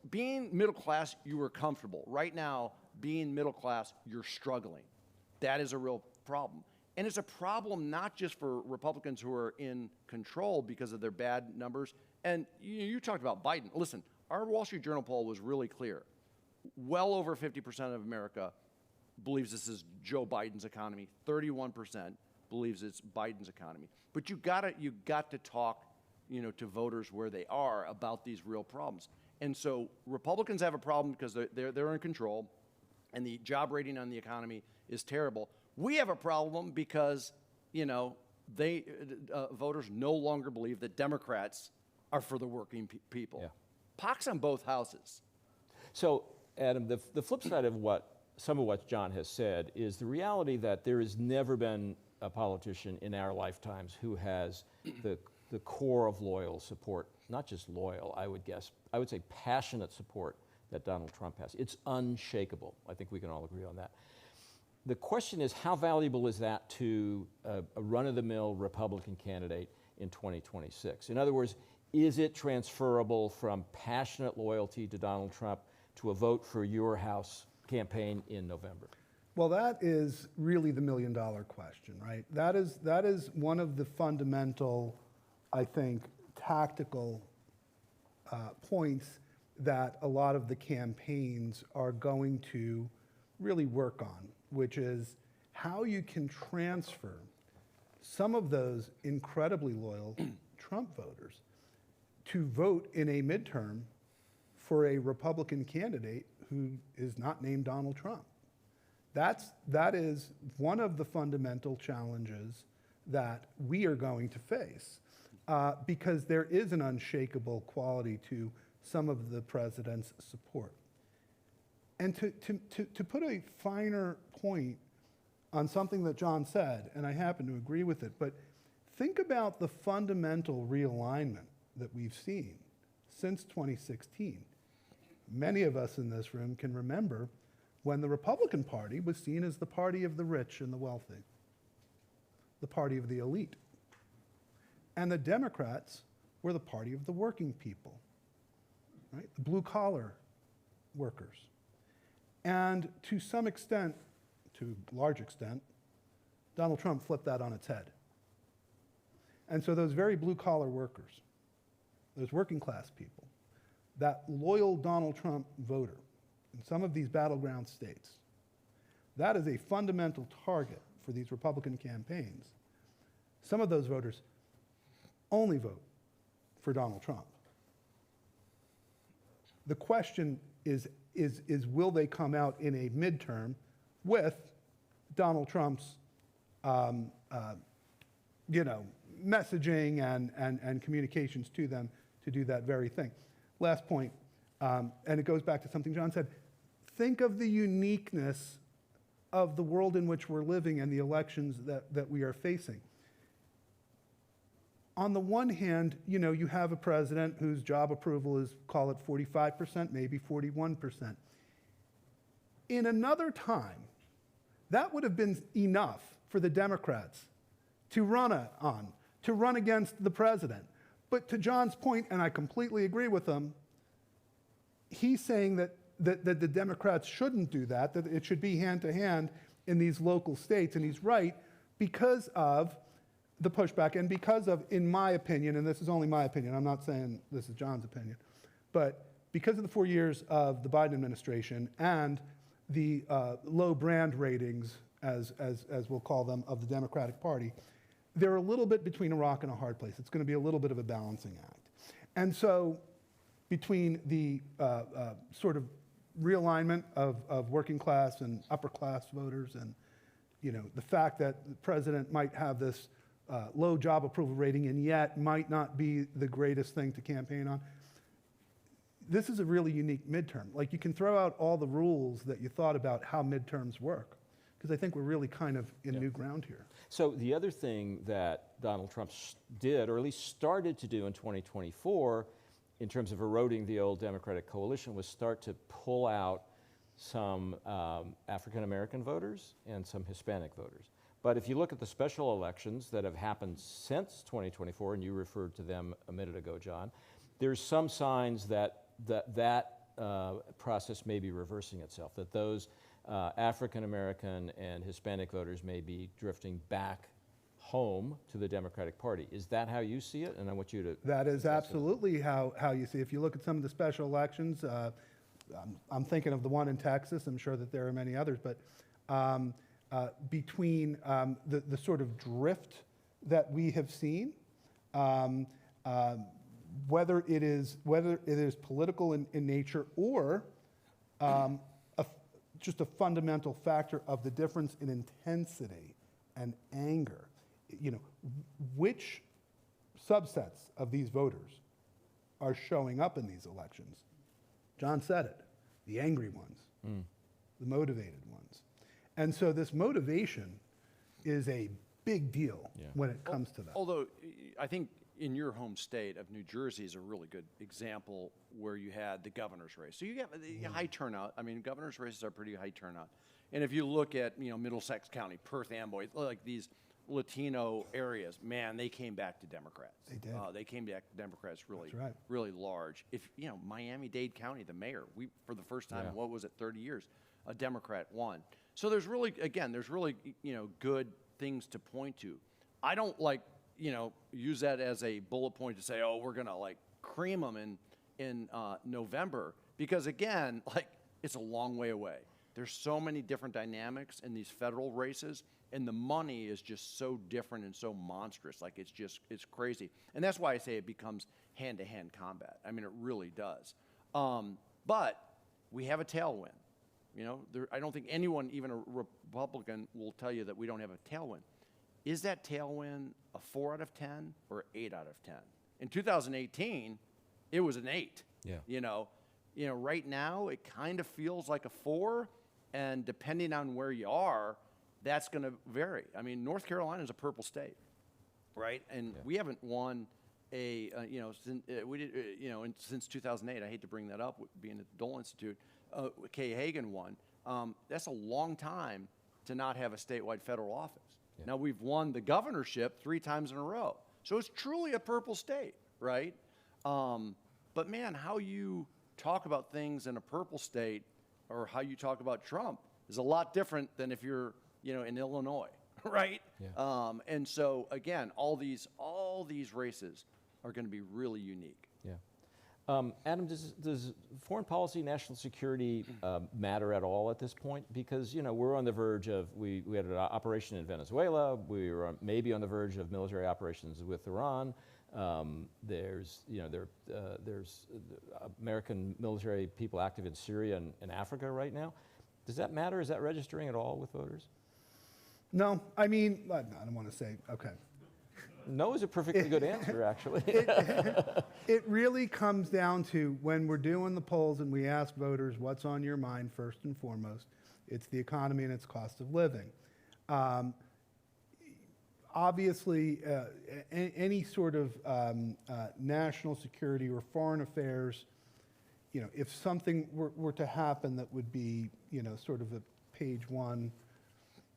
being middle class, you were comfortable. Right now, being middle class, you're struggling. That is a real problem. And it's a problem not just for Republicans who are in control because of their bad numbers. And you talked about Biden. Listen, our Wall Street Journal poll was really clear. Well over 50% of America believes this is Joe Biden's economy. 31% believes it's Biden's economy. But you got to talk, to voters where they are about these real problems. And so Republicans have a problem because they're in control, and the job rating on the economy is terrible. We have a problem because, voters no longer believe that Democrats are for the working people. Yeah. Pox on both houses. So, Adam, the flip side of some of what John has said is the reality that there has never been a politician in our lifetimes who has the core of loyal support, not just loyal, I would say passionate support that Donald Trump has. It's unshakable. I think we can all agree on that. The question is, how valuable is that to a run-of-the-mill Republican candidate in 2026? In other words, is it transferable from passionate loyalty to Donald Trump to a vote for your House campaign in November? Well, that is really the million-dollar question, right? That is one of the fundamental, I think, tactical points that a lot of the campaigns are going to really work on, which is how you can transfer some of those incredibly loyal Trump voters to vote in a midterm for a Republican candidate who is not named Donald Trump. That is one of the fundamental challenges that we are going to face because there is an unshakable quality to some of the president's support. And to put a finer point on something that John said, and I happen to agree with it, but think about the fundamental realignment that we've seen since 2016. Many of us in this room can remember when the Republican Party was seen as the party of the rich and the wealthy, the party of the elite. And the Democrats were the party of the working people, right? The blue-collar workers. And to some extent, to a large extent, Donald Trump flipped that on its head. And so those very blue-collar workers, those working-class people, that loyal Donald Trump voter in some of these battleground states, that is a fundamental target for these Republican campaigns. Some of those voters only vote for Donald Trump. The question is will they come out in a midterm with Donald Trump's messaging and communications to them to do that very thing. Last point, and it goes back to something John said. Think of the uniqueness of the world in which we're living and the elections that we are facing. On the one hand, you have a president whose job approval is, call it 45%, maybe 41%. In another time, that would have been enough for the Democrats to run on, to run against the president. But to John's point, and I completely agree with him, he's saying that the Democrats shouldn't do that it should be hand-to-hand in these local states, and he's right because of the pushback and because of, in my opinion, and this is only my opinion, I'm not saying this is John's opinion, but because of the 4 years of the Biden administration and the low brand ratings, as we'll call them, of the Democratic Party, they're a little bit between a rock and a hard place. It's going to be a little bit of a balancing act. And so between the sort of realignment of working class and upper class voters and the fact that the president might have this low job approval rating and yet might not be the greatest thing to campaign on, this is a really unique midterm. Like, you can throw out all the rules that you thought about how midterms work, because I think we're really kind of in new ground here. So the other thing that Donald Trump did, or at least started to do in 2024, in terms of eroding the old Democratic coalition, was start to pull out some African-American voters and some Hispanic voters. But if you look at the special elections that have happened since 2024, and you referred to them a minute ago, John, there's some signs that process may be reversing itself, that those African-American and Hispanic voters may be drifting back home to the Democratic Party. Is that how you see it? And I want you to... That is absolutely how you see it. If you look at some of the special elections, I'm thinking of the one in Texas. I'm sure that there are many others, but between the sort of drift that we have seen, whether it is political in nature or just a fundamental factor of the difference in intensity and anger. Which subsets of these voters are showing up in these elections? John said it, the angry ones, the motivated ones. And so this motivation is a big deal when it comes to that. Although I think in your home state of New Jersey is a really good example where you had the governor's race. So you get the high turnout. I mean, governor's races are pretty high turnout. And if you look at, Middlesex County, Perth Amboy, like these Latino areas, man, they came back to Democrats. They did. They came back to Democrats really, That's right. really large. If, Miami-Dade County, the mayor, for the first time in, what was it, 30 years, a Democrat won. So there's really, good things to point to. I don't use that as a bullet point to say, oh, we're going to cream them in November, because again, it's a long way away. There's so many different dynamics in these federal races, and the money is just so different and so monstrous. It's crazy. And that's why I say it becomes hand-to-hand combat. I mean, it really does. But we have a tailwind. I don't think anyone, even a Republican, will tell you that we don't have a tailwind. Is that tailwind a 4 out of 10 or 8 out of 10? In 2018, it was an 8. Yeah. Right now, it kind of feels like a 4, and depending on where you are, that's going to vary. I mean, North Carolina is a purple state, right? And we haven't won since 2008. I hate to bring that up, being at the Dole Institute. Kay Hagan won. That's a long time to not have a statewide federal office. Yeah. Now, we've won the governorship 3 times in a row. So it's truly a purple state, right? But man, how you talk about things in a purple state or how you talk about Trump is a lot different than if you're, in Illinois, right? Yeah. And so again, all these races are going to be really unique. Yeah. Adam, does foreign policy, national security matter at all at this point? Because we're on the verge of we had an operation in Venezuela. We were maybe on the verge of military operations with Iran. There's American military people active in Syria and Africa right now. Does that matter? Is that registering at all with voters? No, I mean, I don't want to say, okay. No is a perfectly good answer, actually. It really comes down to when we're doing the polls and we ask voters what's on your mind first and foremost, it's the economy and its cost of living. Obviously, any sort of national security or foreign affairs, if something were to happen that would be, sort of a page 1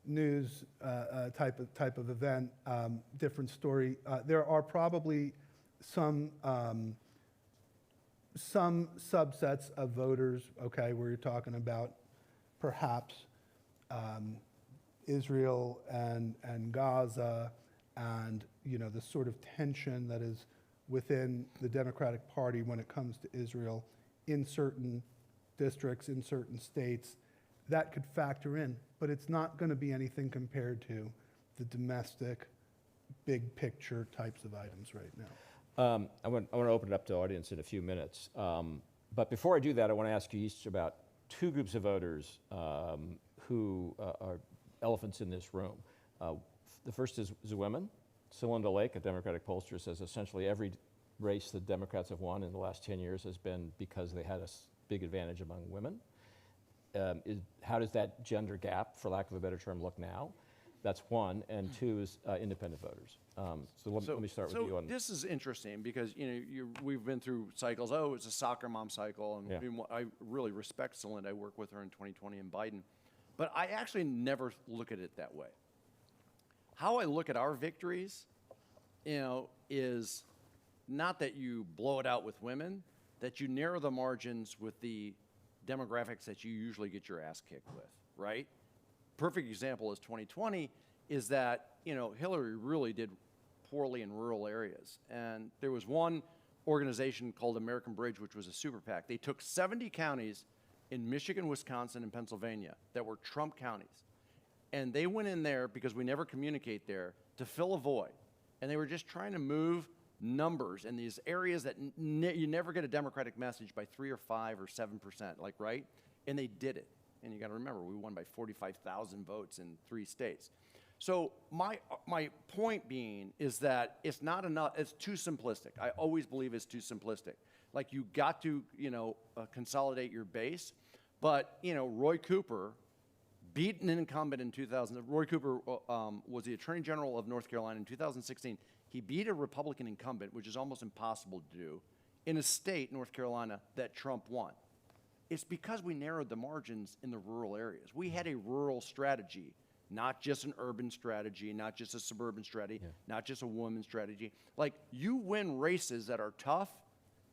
news type of event, different story. There are probably some subsets of voters, okay, where you're talking about perhaps Israel and Gaza, and the sort of tension that is within the Democratic Party when it comes to Israel in certain districts, in certain states, that could factor in, but it's not going to be anything compared to the domestic, big picture types of items right now. I want to open it up to the audience in a few minutes. But before I do that, I want to ask you each about two groups of voters who are elephants in this room. The first is women. Celinda Lake, a Democratic pollster, says essentially every race the Democrats have won in the last 10 years has been because they had a big advantage among women. How does that gender gap, for lack of a better term, look now? That's one. And two is independent voters. Let me start with you on this is interesting because we've been through cycles. Oh, it's a soccer mom cycle, and I really respect Celinda. I worked with her in 2020 in Biden, but I actually never look at it that way. How I look at our victories, is not that you blow it out with women, that you narrow the margins with the demographics that you usually get your ass kicked with, right? Perfect example is 2020 is that, Hillary really did poorly in rural areas. And there was one organization called American Bridge, which was a super PAC. They took 70 counties in Michigan, Wisconsin, and Pennsylvania that were Trump counties. And they went in there, because we never communicate there, to fill a void. And they were just trying to move numbers in these areas that you never get a Democratic message by 3 or 5 or 7%, right? And they did it. And you got to remember, we won by 45,000 votes in 3 states. So my point being is that it's not enough. It's too simplistic. I always believe it's too simplistic. Like, you got to consolidate your base. But Roy Cooper beat an incumbent in 2000. Roy Cooper was the Attorney General of North Carolina in 2016. He beat a Republican incumbent, which is almost impossible to do, in a state, North Carolina, that Trump won. It's because we narrowed the margins in the rural areas. We had a rural strategy, not just an urban strategy, not just a suburban strategy, not just a women's strategy. Like, you win races that are tough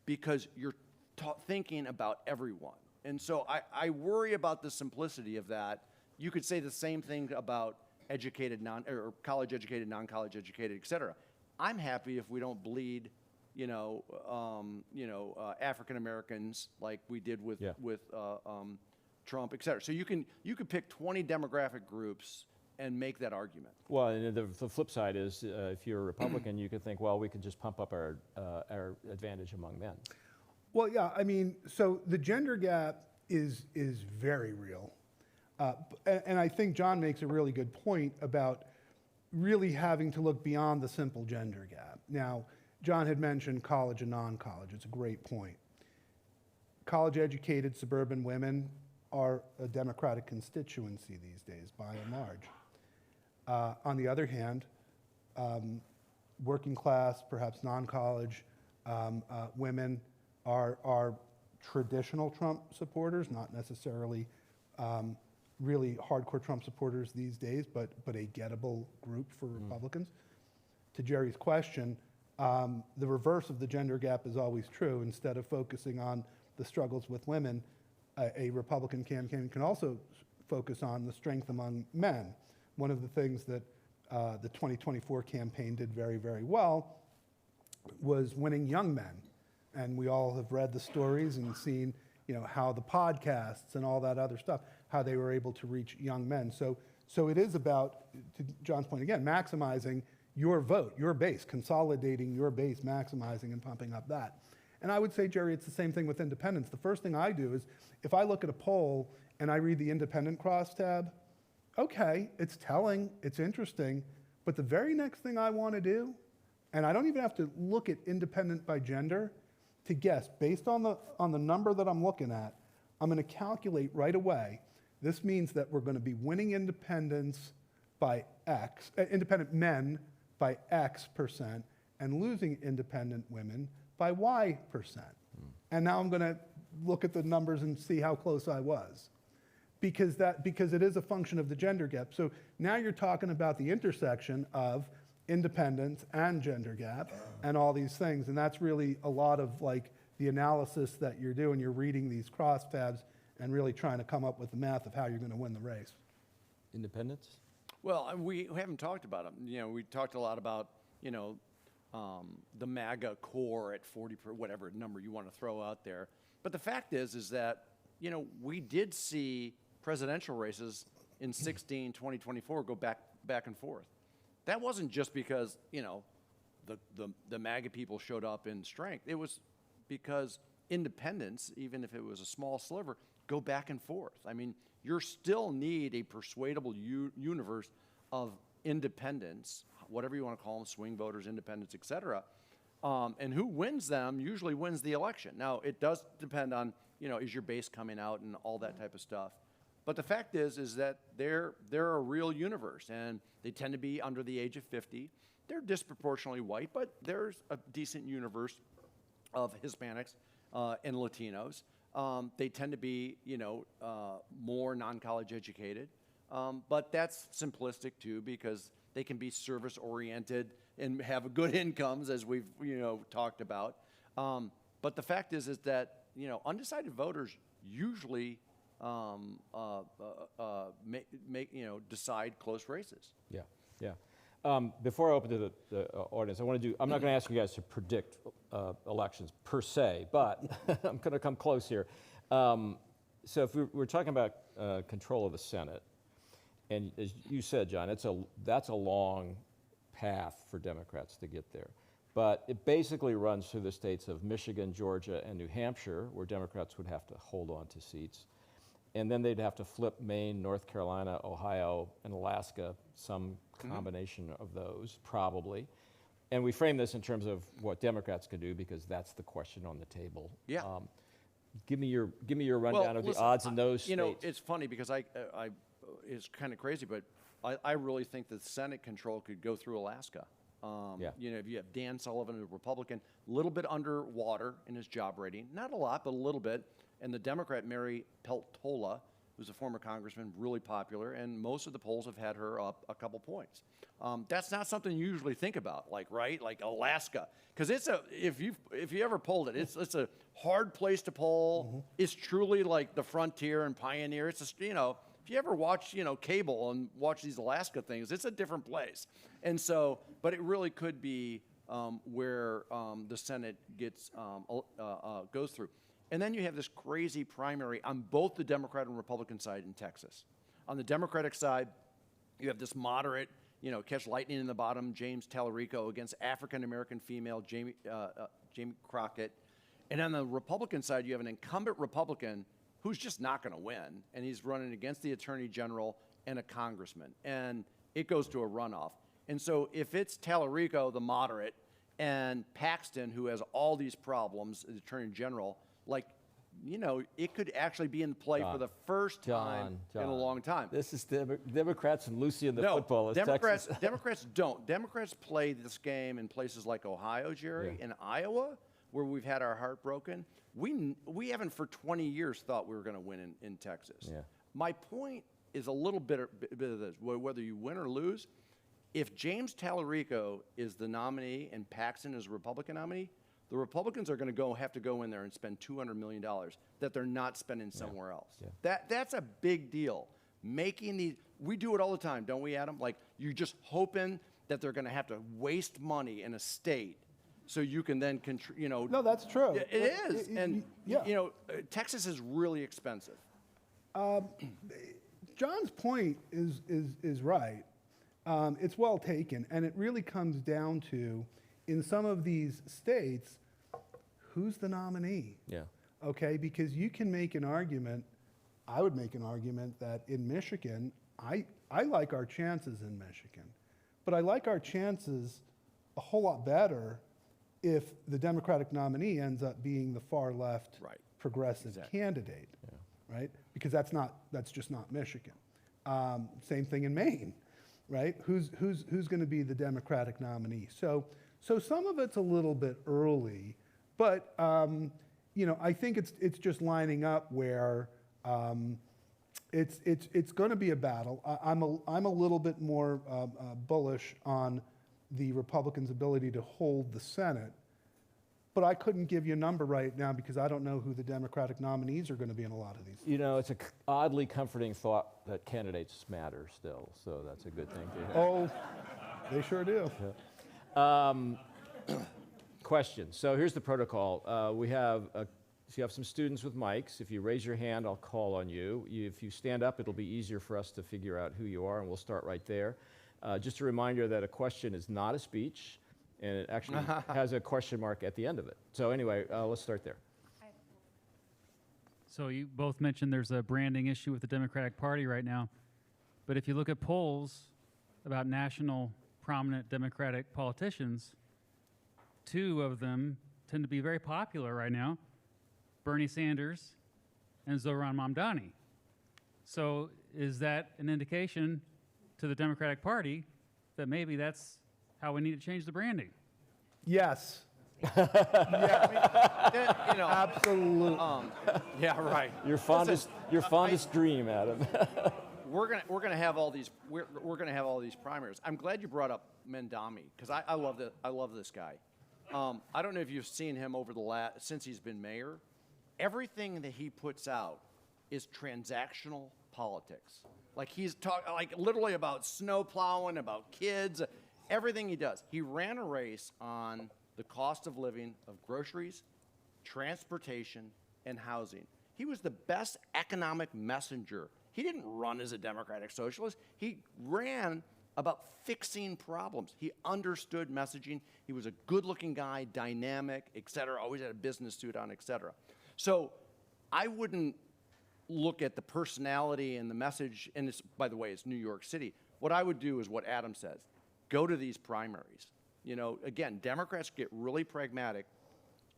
because you're thinking about everyone. And so I worry about the simplicity of that. You could say the same thing about educated, or college educated, non-college educated, et cetera. I'm happy if we don't bleed, African Americans like we did with Trump, et cetera. So you could pick 20 demographic groups and make that argument. Well, and the flip side is, if you're a Republican, you could think, well, we could just pump up our advantage among men. Well, yeah, I mean, so the gender gap is very real. And I think John makes a really good point about really having to look beyond the simple gender gap. Now, John had mentioned college and non-college. It's a great point. College-educated suburban women are a Democratic constituency these days, by and large. On the other hand, working class, perhaps non-college women are traditional Trump supporters, not necessarily really hardcore Trump supporters these days, but a gettable group for Republicans. To Jerry's question, the reverse of the gender gap is always true. Instead of focusing on the struggles with women, a Republican campaign can also focus on the strength among men. One of the things that the 2024 campaign did very, very well was winning young men. And we all have read the stories and seen how the podcasts and all that other stuff, how they were able to reach young men. So it is about, to John's point again, maximizing your vote, your base, consolidating your base, maximizing and pumping up that. And I would say, Jerry, it's the same thing with independents. The first thing I do is, if I look at a poll and I read the independent crosstab, okay, it's telling, it's interesting, but the very next thing I want to do, and I don't even have to look at independent by gender to guess, based on the number that I'm looking at, I'm going to calculate right away. This means that we're going to be winning independents by X, independent men by X percent, and losing independent women by Y percent. And now I'm going to look at the numbers and see how close I was. because it is a function of the gender gap. So now you're talking about the intersection of independence and gender gap and all these things, and that's really a lot of like the analysis that you're doing. You're reading these crosstabs and really trying to come up with the math of how you're going to win the race. Independence? Well, we haven't talked about them. You know, we talked a lot about, the MAGA core at 40, whatever number you want to throw out there. But the fact is that, we did see presidential races in 16, 2024 go back and forth. That wasn't just because, the MAGA people showed up in strength. It was because independents, even if it was a small sliver, go back and forth. I mean, you still need a persuadable universe of independents, whatever you want to call them, swing voters, independents, et cetera. And who wins them usually wins the election. Now, it does depend on, is your base coming out and all that type of stuff. But the fact is that they're a real universe, and they tend to be under the age of 50. They're disproportionately white, but there's a decent universe of Hispanics and Latinos. They tend to be, more non-college educated. But that's simplistic, too, because they can be service-oriented and have good incomes, as we've, talked about. But the fact is that, undecided voters usually decide close races. Yeah. Before I open to the audience, I'm not going to ask you guys to predict elections per se, but I'm going to come close here. So if we're talking about control of the Senate, and as you said, John, that's a long path for Democrats to get there. But it basically runs through the states of Michigan, Georgia, and New Hampshire, where Democrats would have to hold on to seats. And then they'd have to flip Maine, North Carolina, Ohio, and Alaska, some combination of those, probably. And we frame this in terms of what Democrats can do, because that's the question on the table. Yeah. Give me your rundown of the odds in those states. It's funny because it's kind of crazy, but I really think that Senate control could go through Alaska. If you have Dan Sullivan, a Republican, a little bit underwater in his job rating, not a lot, but a little bit, and the Democrat Mary Peltola, who's a former congressman, really popular, and most of the polls have had her up a couple points. That's not something you usually think about, like Alaska, because if you ever polled it, it's a hard place to poll. Mm-hmm. It's truly like the frontier and pioneer. It's if you ever watch cable and watch these Alaska things, it's a different place. And so, but it really could be where the Senate goes through. And then you have this crazy primary on both the Democrat and Republican side in Texas. On the Democratic side, you have this moderate, catch lightning in the bottom, James Tallarico against African-American female Jamie Crockett. And on the Republican side, you have an incumbent Republican who's just not going to win, and he's running against the Attorney General and a congressman. And it goes to a runoff. And so if it's Tallarico, the moderate, and Paxton, who has all these problems, the Attorney General, it could actually be in play for the first time in a long time. This is Democrats and Lucy in the football. Democrats don't. Democrats play this game in places like Ohio, Jerry, and Iowa, where we've had our heart broken. We haven't for 20 years thought we were going to win in Texas. Yeah. My point is a little bit of this. Whether you win or lose, if James Tallarico is the nominee and Paxton is a Republican nominee, the Republicans are going to have to go in there and spend $200 million that they're not spending somewhere else. Yeah. That's a big deal. We do it all the time, don't we, Adam? Like, you're just hoping that they're going to have to waste money in a state so you can then No, that's true. It is. Texas is really expensive. John's point is right. It's well taken, and it really comes down to, in some of these states, who's the nominee? Yeah. Okay, because you can make an argument, I would make an argument that in Michigan, I like our chances in Michigan, but I like our chances a whole lot better if the Democratic nominee ends up being the far left progressive candidate, right? Because that's just not Michigan. Same thing in Maine, right? Who's going to be the Democratic nominee? So some of it's a little bit early, but I think it's just lining up where It's going to be a battle. I'm a little bit more bullish on the Republicans' ability to hold the Senate, but I couldn't give you a number right now because I don't know who the Democratic nominees are going to be in a lot of these. You know, it's a oddly comforting thought that candidates matter still, so that's a good thing to hear. Oh, they sure do. Question. So here's the protocol. We have so you have some students with mics. If you raise your hand, I'll call on you. If you stand up, it'll be easier for us to figure out who you are, and we'll start right there. Just a reminder that a question is not a speech, and it actually has a question mark at the end of it. So anyway, let's start there. So you both mentioned there's a branding issue with the Democratic Party right now. But if you look at polls about national prominent Democratic politicians, two of them tend to be very popular right now, Bernie Sanders and Zohran Mamdani. So is that an indication to the Democratic Party that maybe that's how we need to change the branding? Yes, absolutely. Yeah, right. Your fondest dream, Adam. We're gonna have all these we're gonna have all these primaries. I'm glad you brought up Mamdani because I love this guy. I don't know if you've seen him over since he's been mayor. Everything that he puts out is transactional politics. Like he's talking like literally about snow plowing, about kids, everything he does. He ran a race on the cost of living of groceries, transportation, and housing. He was the best economic messenger. He didn't run as a Democratic Socialist. He ran about fixing problems. He understood messaging. He was a good-looking guy, dynamic, et cetera, always had a business suit on, et cetera. So I wouldn't look at the personality and the message, and this, by the way, it's New York City. What I would do is what Adam says. Go to these primaries. You know, again, Democrats get really pragmatic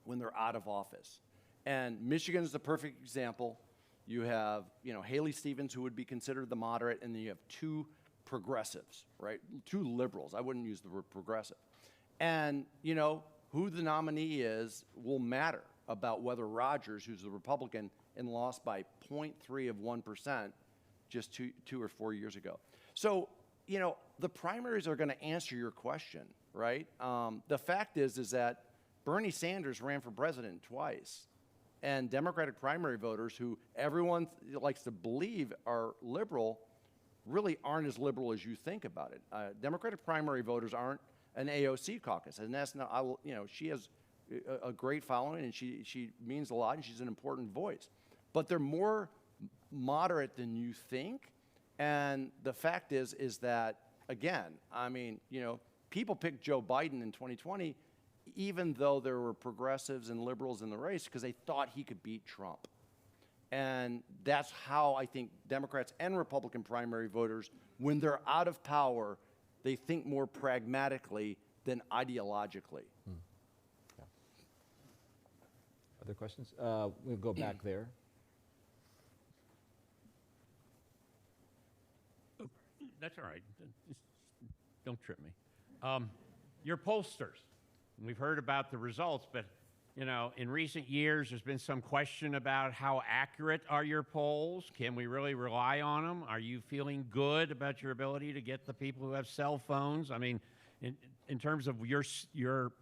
when they're out of office. And Michigan is the perfect example. You have, Haley Stevens, who would be considered the moderate, and then you have two progressives, right? Two liberals. I wouldn't use the word progressive. And, who the nominee is will matter about whether Rogers, who's the Republican and lost by 0.3 of 1% just two or 4 years ago. So, the primaries are going to answer your question, right? The fact is that Bernie Sanders ran for president twice. And Democratic primary voters, who everyone likes to believe are liberal, really aren't as liberal as you think about it. Democratic primary voters aren't an AOC caucus, and that's not. She has a great following, and she means a lot, and she's an important voice. But they're more moderate than you think. And the fact is that again, people picked Joe Biden in 2020. Even though there were progressives and liberals in the race, because they thought he could beat Trump. And that's how I think Democrats and Republican primary voters, when they're out of power, they think more pragmatically than ideologically. Yeah. Other questions? We'll go back there. That's all right. Just don't trip me. Your pollsters. We've heard about the results, but in recent years, there's been some question about how accurate are your polls? Can we really rely on them? Are you feeling good about your ability to get the people who have cell phones? I mean, in terms of your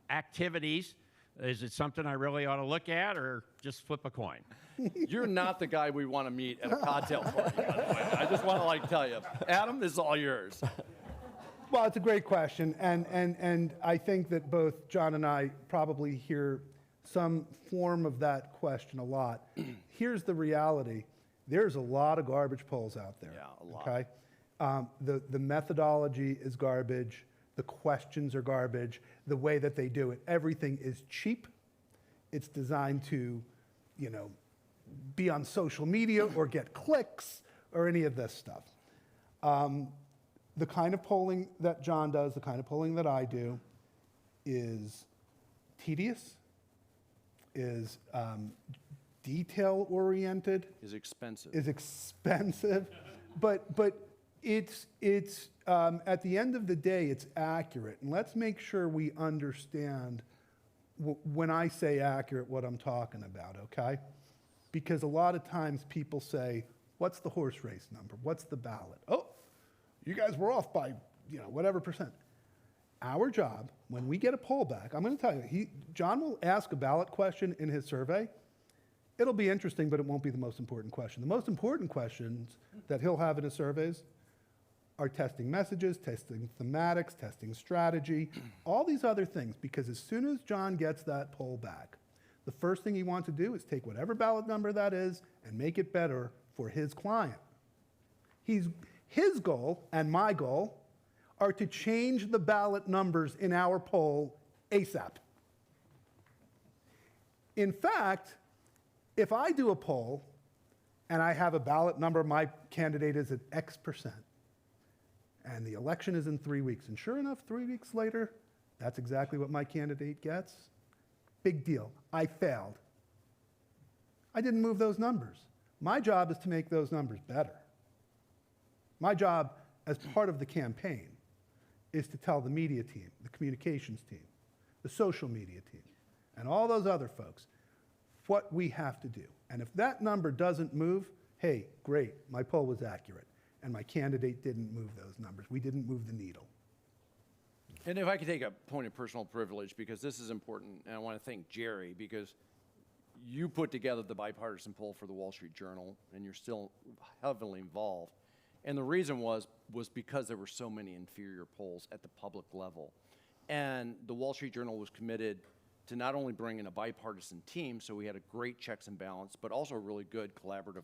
activities, is it something I really ought to look at, or just flip a coin? You're not the guy we want to meet at a cocktail party, by the way. I just want to tell you. Adam, this is all yours. Well, it's a great question, and I think that both John and I probably hear some form of that question a lot. Here's the reality. There's a lot of garbage polls out there. Yeah, a lot. Okay? The methodology is garbage. The questions are garbage. The way that they do it, everything is cheap. It's designed to, be on social media or get clicks or any of this stuff. The kind of polling that John does, the kind of polling that I do, is tedious, is detail-oriented. Is expensive. But it's at the end of the day, it's accurate. And let's make sure we understand when I say accurate what I'm talking about, okay? Because a lot of times people say, What's the horse race number? What's the ballot? Oh, you guys were off by, whatever percent. Our job, when we get a poll back, I'm going to tell you, John will ask a ballot question in his survey. It'll be interesting, but it won't be the most important question. The most important questions that he'll have in his surveys are testing messages, testing thematics, testing strategy, all these other things, because as soon as John gets that poll back, the first thing he wants to do is take whatever ballot number that is and make it better for his client. His goal and my goal are to change the ballot numbers in our poll ASAP. In fact, if I do a poll and I have a ballot number, my candidate is at X percent, and the election is in 3 weeks, and sure enough, 3 weeks later, that's exactly what my candidate gets, big deal. I failed. I didn't move those numbers. My job is to make those numbers better. My job as part of the campaign is to tell the media team, the communications team, the social media team, and all those other folks what we have to do. And if that number doesn't move, hey, great, my poll was accurate, and my candidate didn't move those numbers. We didn't move the needle. And if I could take a point of personal privilege, because this is important, and I want to thank Jerry, because you put together the bipartisan poll for the Wall Street Journal, and you're still heavily involved. And the reason was because there were so many inferior polls at the public level. And the Wall Street Journal was committed to not only bring in a bipartisan team, so we had a great checks and balance, but also a really good collaborative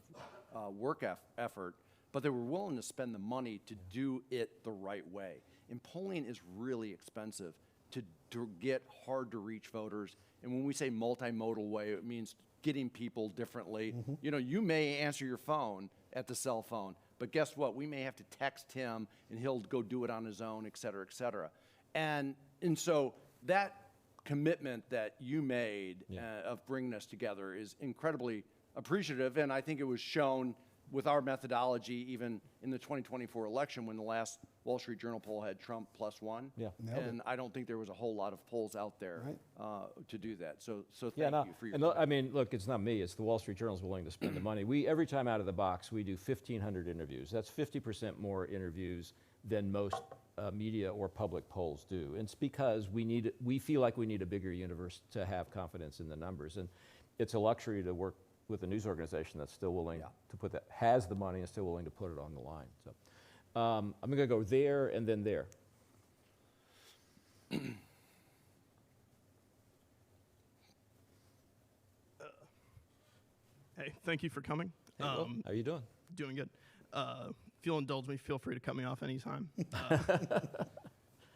work effort, but they were willing to spend the money to do it the right way. And polling is really expensive to get hard-to-reach voters. And when we say multimodal way, it means getting people differently. Mm-hmm. You know, you may answer your phone at the cell phone, but guess what? We may have to text him, and he'll go do it on his own, et cetera, et cetera. And so that commitment that you made of bringing us together is incredibly appreciative, and I think it was shown with our methodology even in the 2024 election when the last Wall Street Journal poll had Trump +1. Yeah. And I don't think there was a whole lot of polls out there to do that. So thank you for your and I mean, look, it's not me. It's the Wall Street Journal's willing to spend the money. Every time out of the box, we do 1,500 interviews. That's 50% more interviews than most media or public polls do. And it's because we feel like we need a bigger universe to have confidence in the numbers. And it's a luxury to work with a news organization that's still willing to put that, has the money and still willing to put it on the line. So I'm going to go there and then there. Hey, thank you for coming. Hey, Will, how are you doing? Doing good. If you'll indulge me, feel free to cut me off anytime.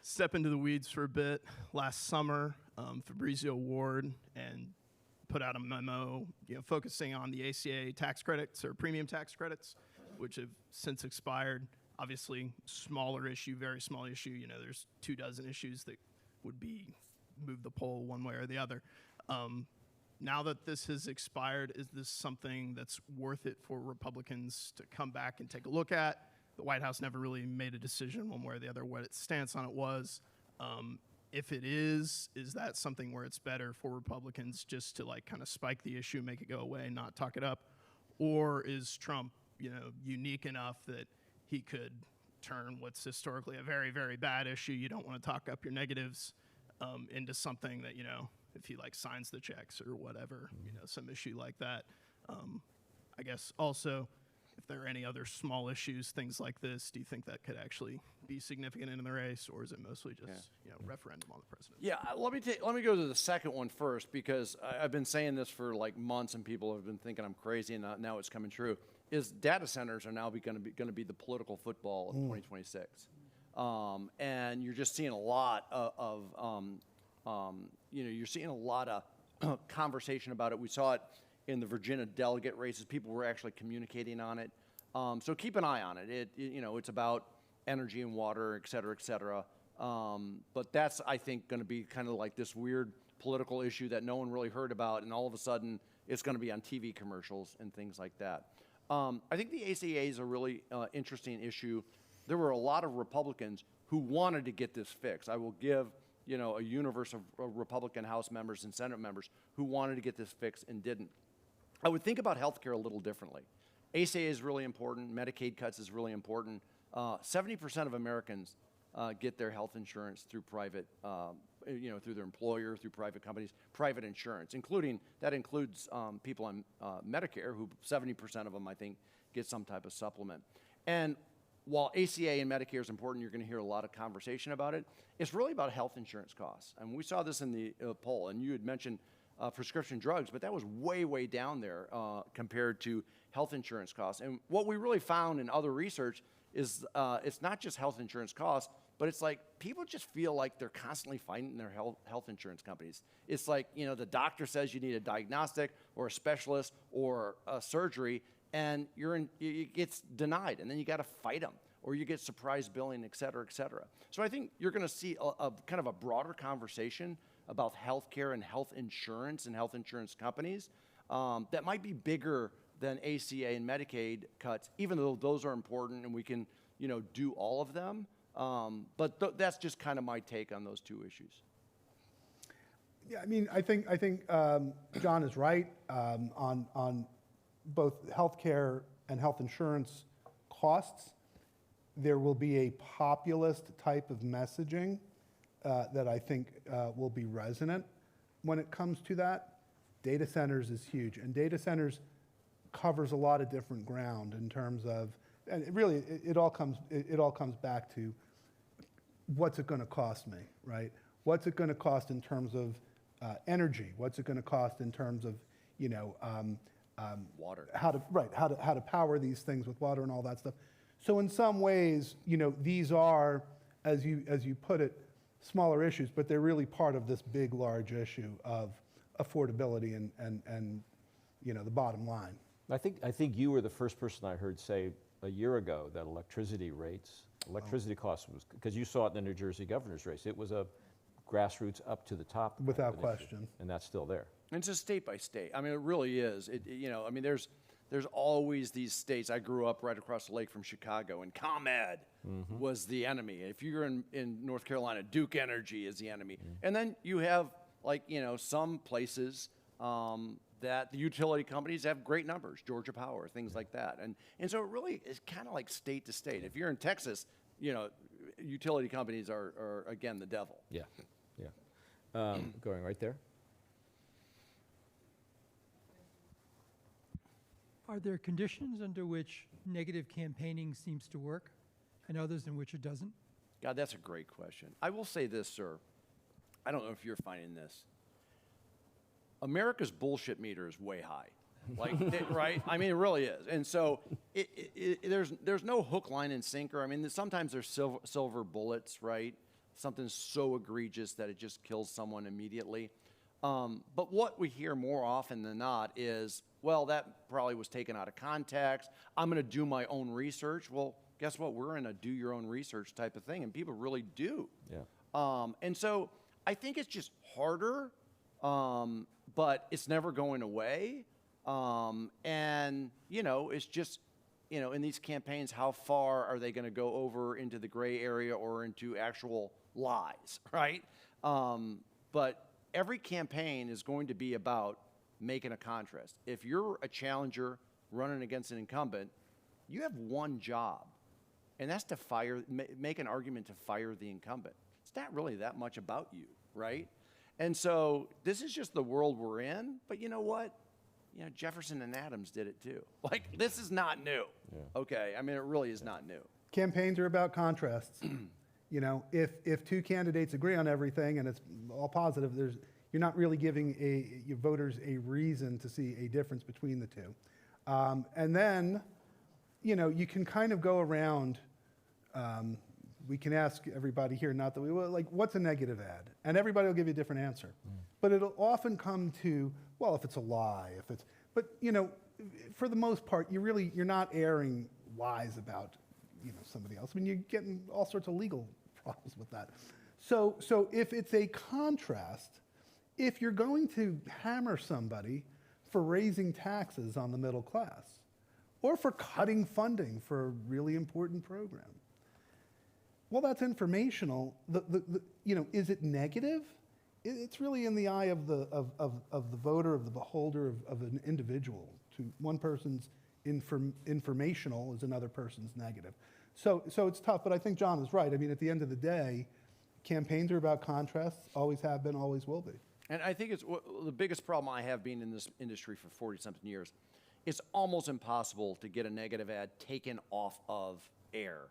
Step into the weeds for a bit. Last summer, Fabrizio Ward and put out a memo, focusing on the ACA tax credits or premium tax credits, which have since expired. Obviously, smaller issue, very small issue. There's 24 issues that would move the poll one way or the other. Now that this has expired, is this something that's worth it for Republicans to come back and take a look at? The White House never really made a decision one way or the other what its stance on it was. If it is that something where it's better for Republicans just to kind of spike the issue, make it go away, not talk it up? Or is Trump, unique enough that he could turn what's historically a very, very bad issue, you don't want to talk up your negatives, into something that, if he signs the checks or whatever, some issue like that. I guess also, if there are any other small issues, things like this, do you think that could actually be significant in the race, or is it mostly just referendum on the president? Yeah, let me go to the second one first, because I've been saying this for months, and people have been thinking I'm crazy, and now it's coming true. Is data centers are now going to be the political football of 2026, and you're just seeing a lot you're seeing a lot of conversation about it. We saw it in the Virginia delegate races. People were actually communicating on it. So keep an eye on it. It's about energy and water, et cetera, et cetera. But that's, I think, going to be kind of like this weird political issue that no one really heard about, and all of a sudden it's going to be on TV commercials and things like that. I think the ACA is a really interesting issue. There were a lot of Republicans who wanted to get this fixed. I will give a universe of Republican House members and Senate members who wanted to get this fixed and didn't. I would think about healthcare a little differently. ACA is really important. Medicaid cuts is really important. 70% of Americans get their health insurance through private, through their employer, through private companies, private insurance, that includes people on Medicare, who 70% of them, I think, get some type of supplement. And while ACA and Medicare is important, you're going to hear a lot of conversation about it. It's really about health insurance costs. And we saw this in the poll, and you had mentioned prescription drugs, but that was way, way down there compared to health insurance costs. And what we really found in other research is it's not just health insurance costs, but it's like people just feel like they're constantly fighting their health insurance companies. It's like, the doctor says you need a diagnostic or a specialist or a surgery, and it gets denied, and then you got to fight them, or you get surprise billing, et cetera, et cetera. So I think you're going to see a kind of a broader conversation about healthcare and health insurance and health insurance companies that might be bigger than ACA and Medicaid cuts, even though those are important and we can, do all of them. But that's just kind of my take on those two issues. Yeah, I mean, I think John is right on both healthcare and health insurance costs. There will be a populist type of messaging that I think will be resonant when it comes to that. Data centers is huge, and data centers covers a lot of different ground in terms of, and it all comes back to what's it going to cost me, right? What's it going to cost in terms of energy? What's it going to cost in terms of water? How to power these things with water and all that stuff. So in some ways, these are, as you put it, smaller issues, but they're really part of this big, large issue of affordability and the bottom line. I think you were the first person I heard say a year ago that electricity costs was, because you saw it in the New Jersey governor's race. It was a grassroots up to the top. Without question. And that's still there. And it's just state by state. I mean, it really is. There's always these states. I grew up right across the lake from Chicago, and ComEd was the enemy. If you're in North Carolina, Duke Energy is the enemy. And then you have, some places that the utility companies have great numbers, Georgia Power, things like that. And so it really is kind of like state to state. If you're in Texas, utility companies are again, the devil. Yeah. Going right there. Are there conditions under which negative campaigning seems to work and others in which it doesn't? God, that's a great question. I will say this, sir. I don't know if you're finding this. America's bullshit meter is way high, right? I mean, it really is. And so there's no hook, line, and sinker. I mean, sometimes there's silver bullets, right? Something so egregious that it just kills someone immediately. But what we hear more often than not is, well, that probably was taken out of context. I'm going to do my own research. Well, guess what? We're in a do your own research type of thing, and people really do. Yeah. And so I think it's just harder, but it's never going away. And, it's just, in these campaigns, how far are they going to go over into the gray area or into actual lies, right? But every campaign is going to be about making a contrast. If you're a challenger running against an incumbent, you have one job, and that's to make an argument to fire the incumbent. It's not really that much about you, right? And so this is just the world we're in, but you know what? Jefferson and Adams did it too. This is not new, okay? I mean, it really is not new. Campaigns are about contrasts. If two candidates agree on everything and it's all positive, you're not really giving your voters a reason to see a difference between the two. And then, you can kind of go around. We can ask everybody here, not that we will, what's a negative ad? And everybody will give you a different answer. But it'll often come to, well, if it's a lie, but for the most part, you're not airing lies about, somebody else. I mean, you're getting all sorts of legal problems with that. So if it's a contrast, if you're going to hammer somebody for raising taxes on the middle class, or for cutting funding for a really important program, well, that's informational. Is it negative? It's really in the eye of the voter, of the beholder, of an individual. To one person's informational is another person's negative. So it's tough, but I think John is right. I mean, at the end of the day, campaigns are about contrasts, always have been, always will be. And I think it's the biggest problem I have being in this industry for 40-something years. It's almost impossible to get a negative ad taken off of air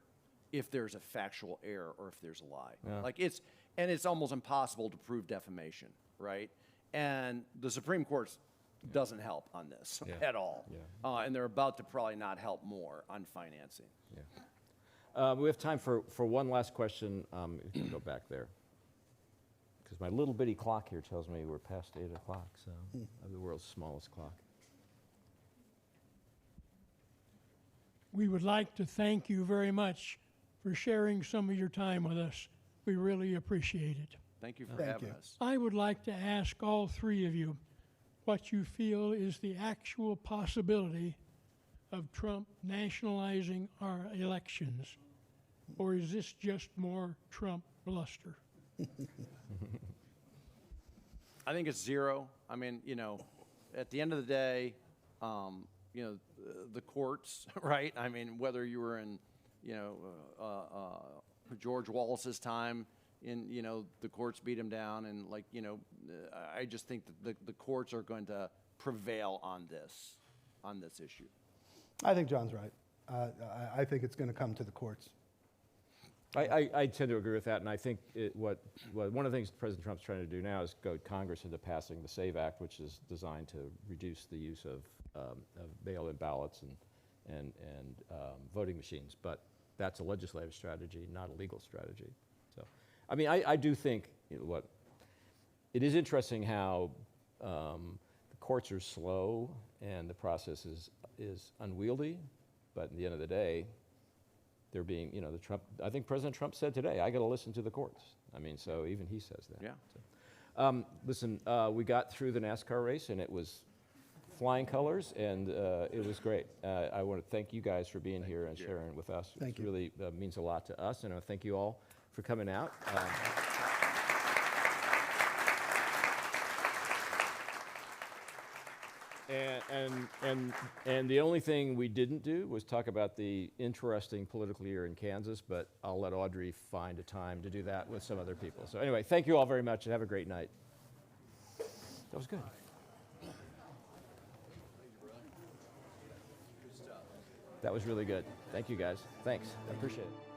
if there's a factual error or if there's a lie. Yeah. Like it's almost impossible to prove defamation, right? And the Supreme Court doesn't help on this at all. Yeah. And they're about to probably not help more on financing. Yeah. We have time for one last question. You can go back there. Because my little bitty clock here tells me we're past 8 o'clock, so I have the world's smallest clock. We would like to thank you very much for sharing some of your time with us. We really appreciate it. Thank you for having us. I would like to ask all three of you what you feel is the actual possibility of Trump nationalizing our elections, or is this just more Trump bluster? I think it's zero. I mean, at the end of the day, the courts, right? I mean, whether you were in, George Wallace's time, the courts beat him down, and I just think that the courts are going to prevail on this issue. I think John's right. I think it's going to come to the courts. I tend to agree with that, and I think one of the things President Trump's trying to do now is goad Congress into passing the Seib Act, which is designed to reduce the use of mail-in ballots and voting machines. But that's a legislative strategy, not a legal strategy. So, I mean, I do think it is interesting how the courts are slow and the process is unwieldy, but at the end of the day, they're being, I think President Trump said today, I got to listen to the courts. I mean, so even he says that. Yeah. So, listen, we got through the NASCAR race, and it was flying colors, and it was great. I want to thank you guys for being here and sharing with us. Thank it you. Really means a lot to us, and I thank you all for coming out. And the only thing we didn't do was talk about the interesting political year in Kansas, but I'll let Audrey find a time to do that with some other people. So anyway, thank you all very much, and have a great night. That was good. That was really good. Thank you, guys. Thanks. I appreciate it.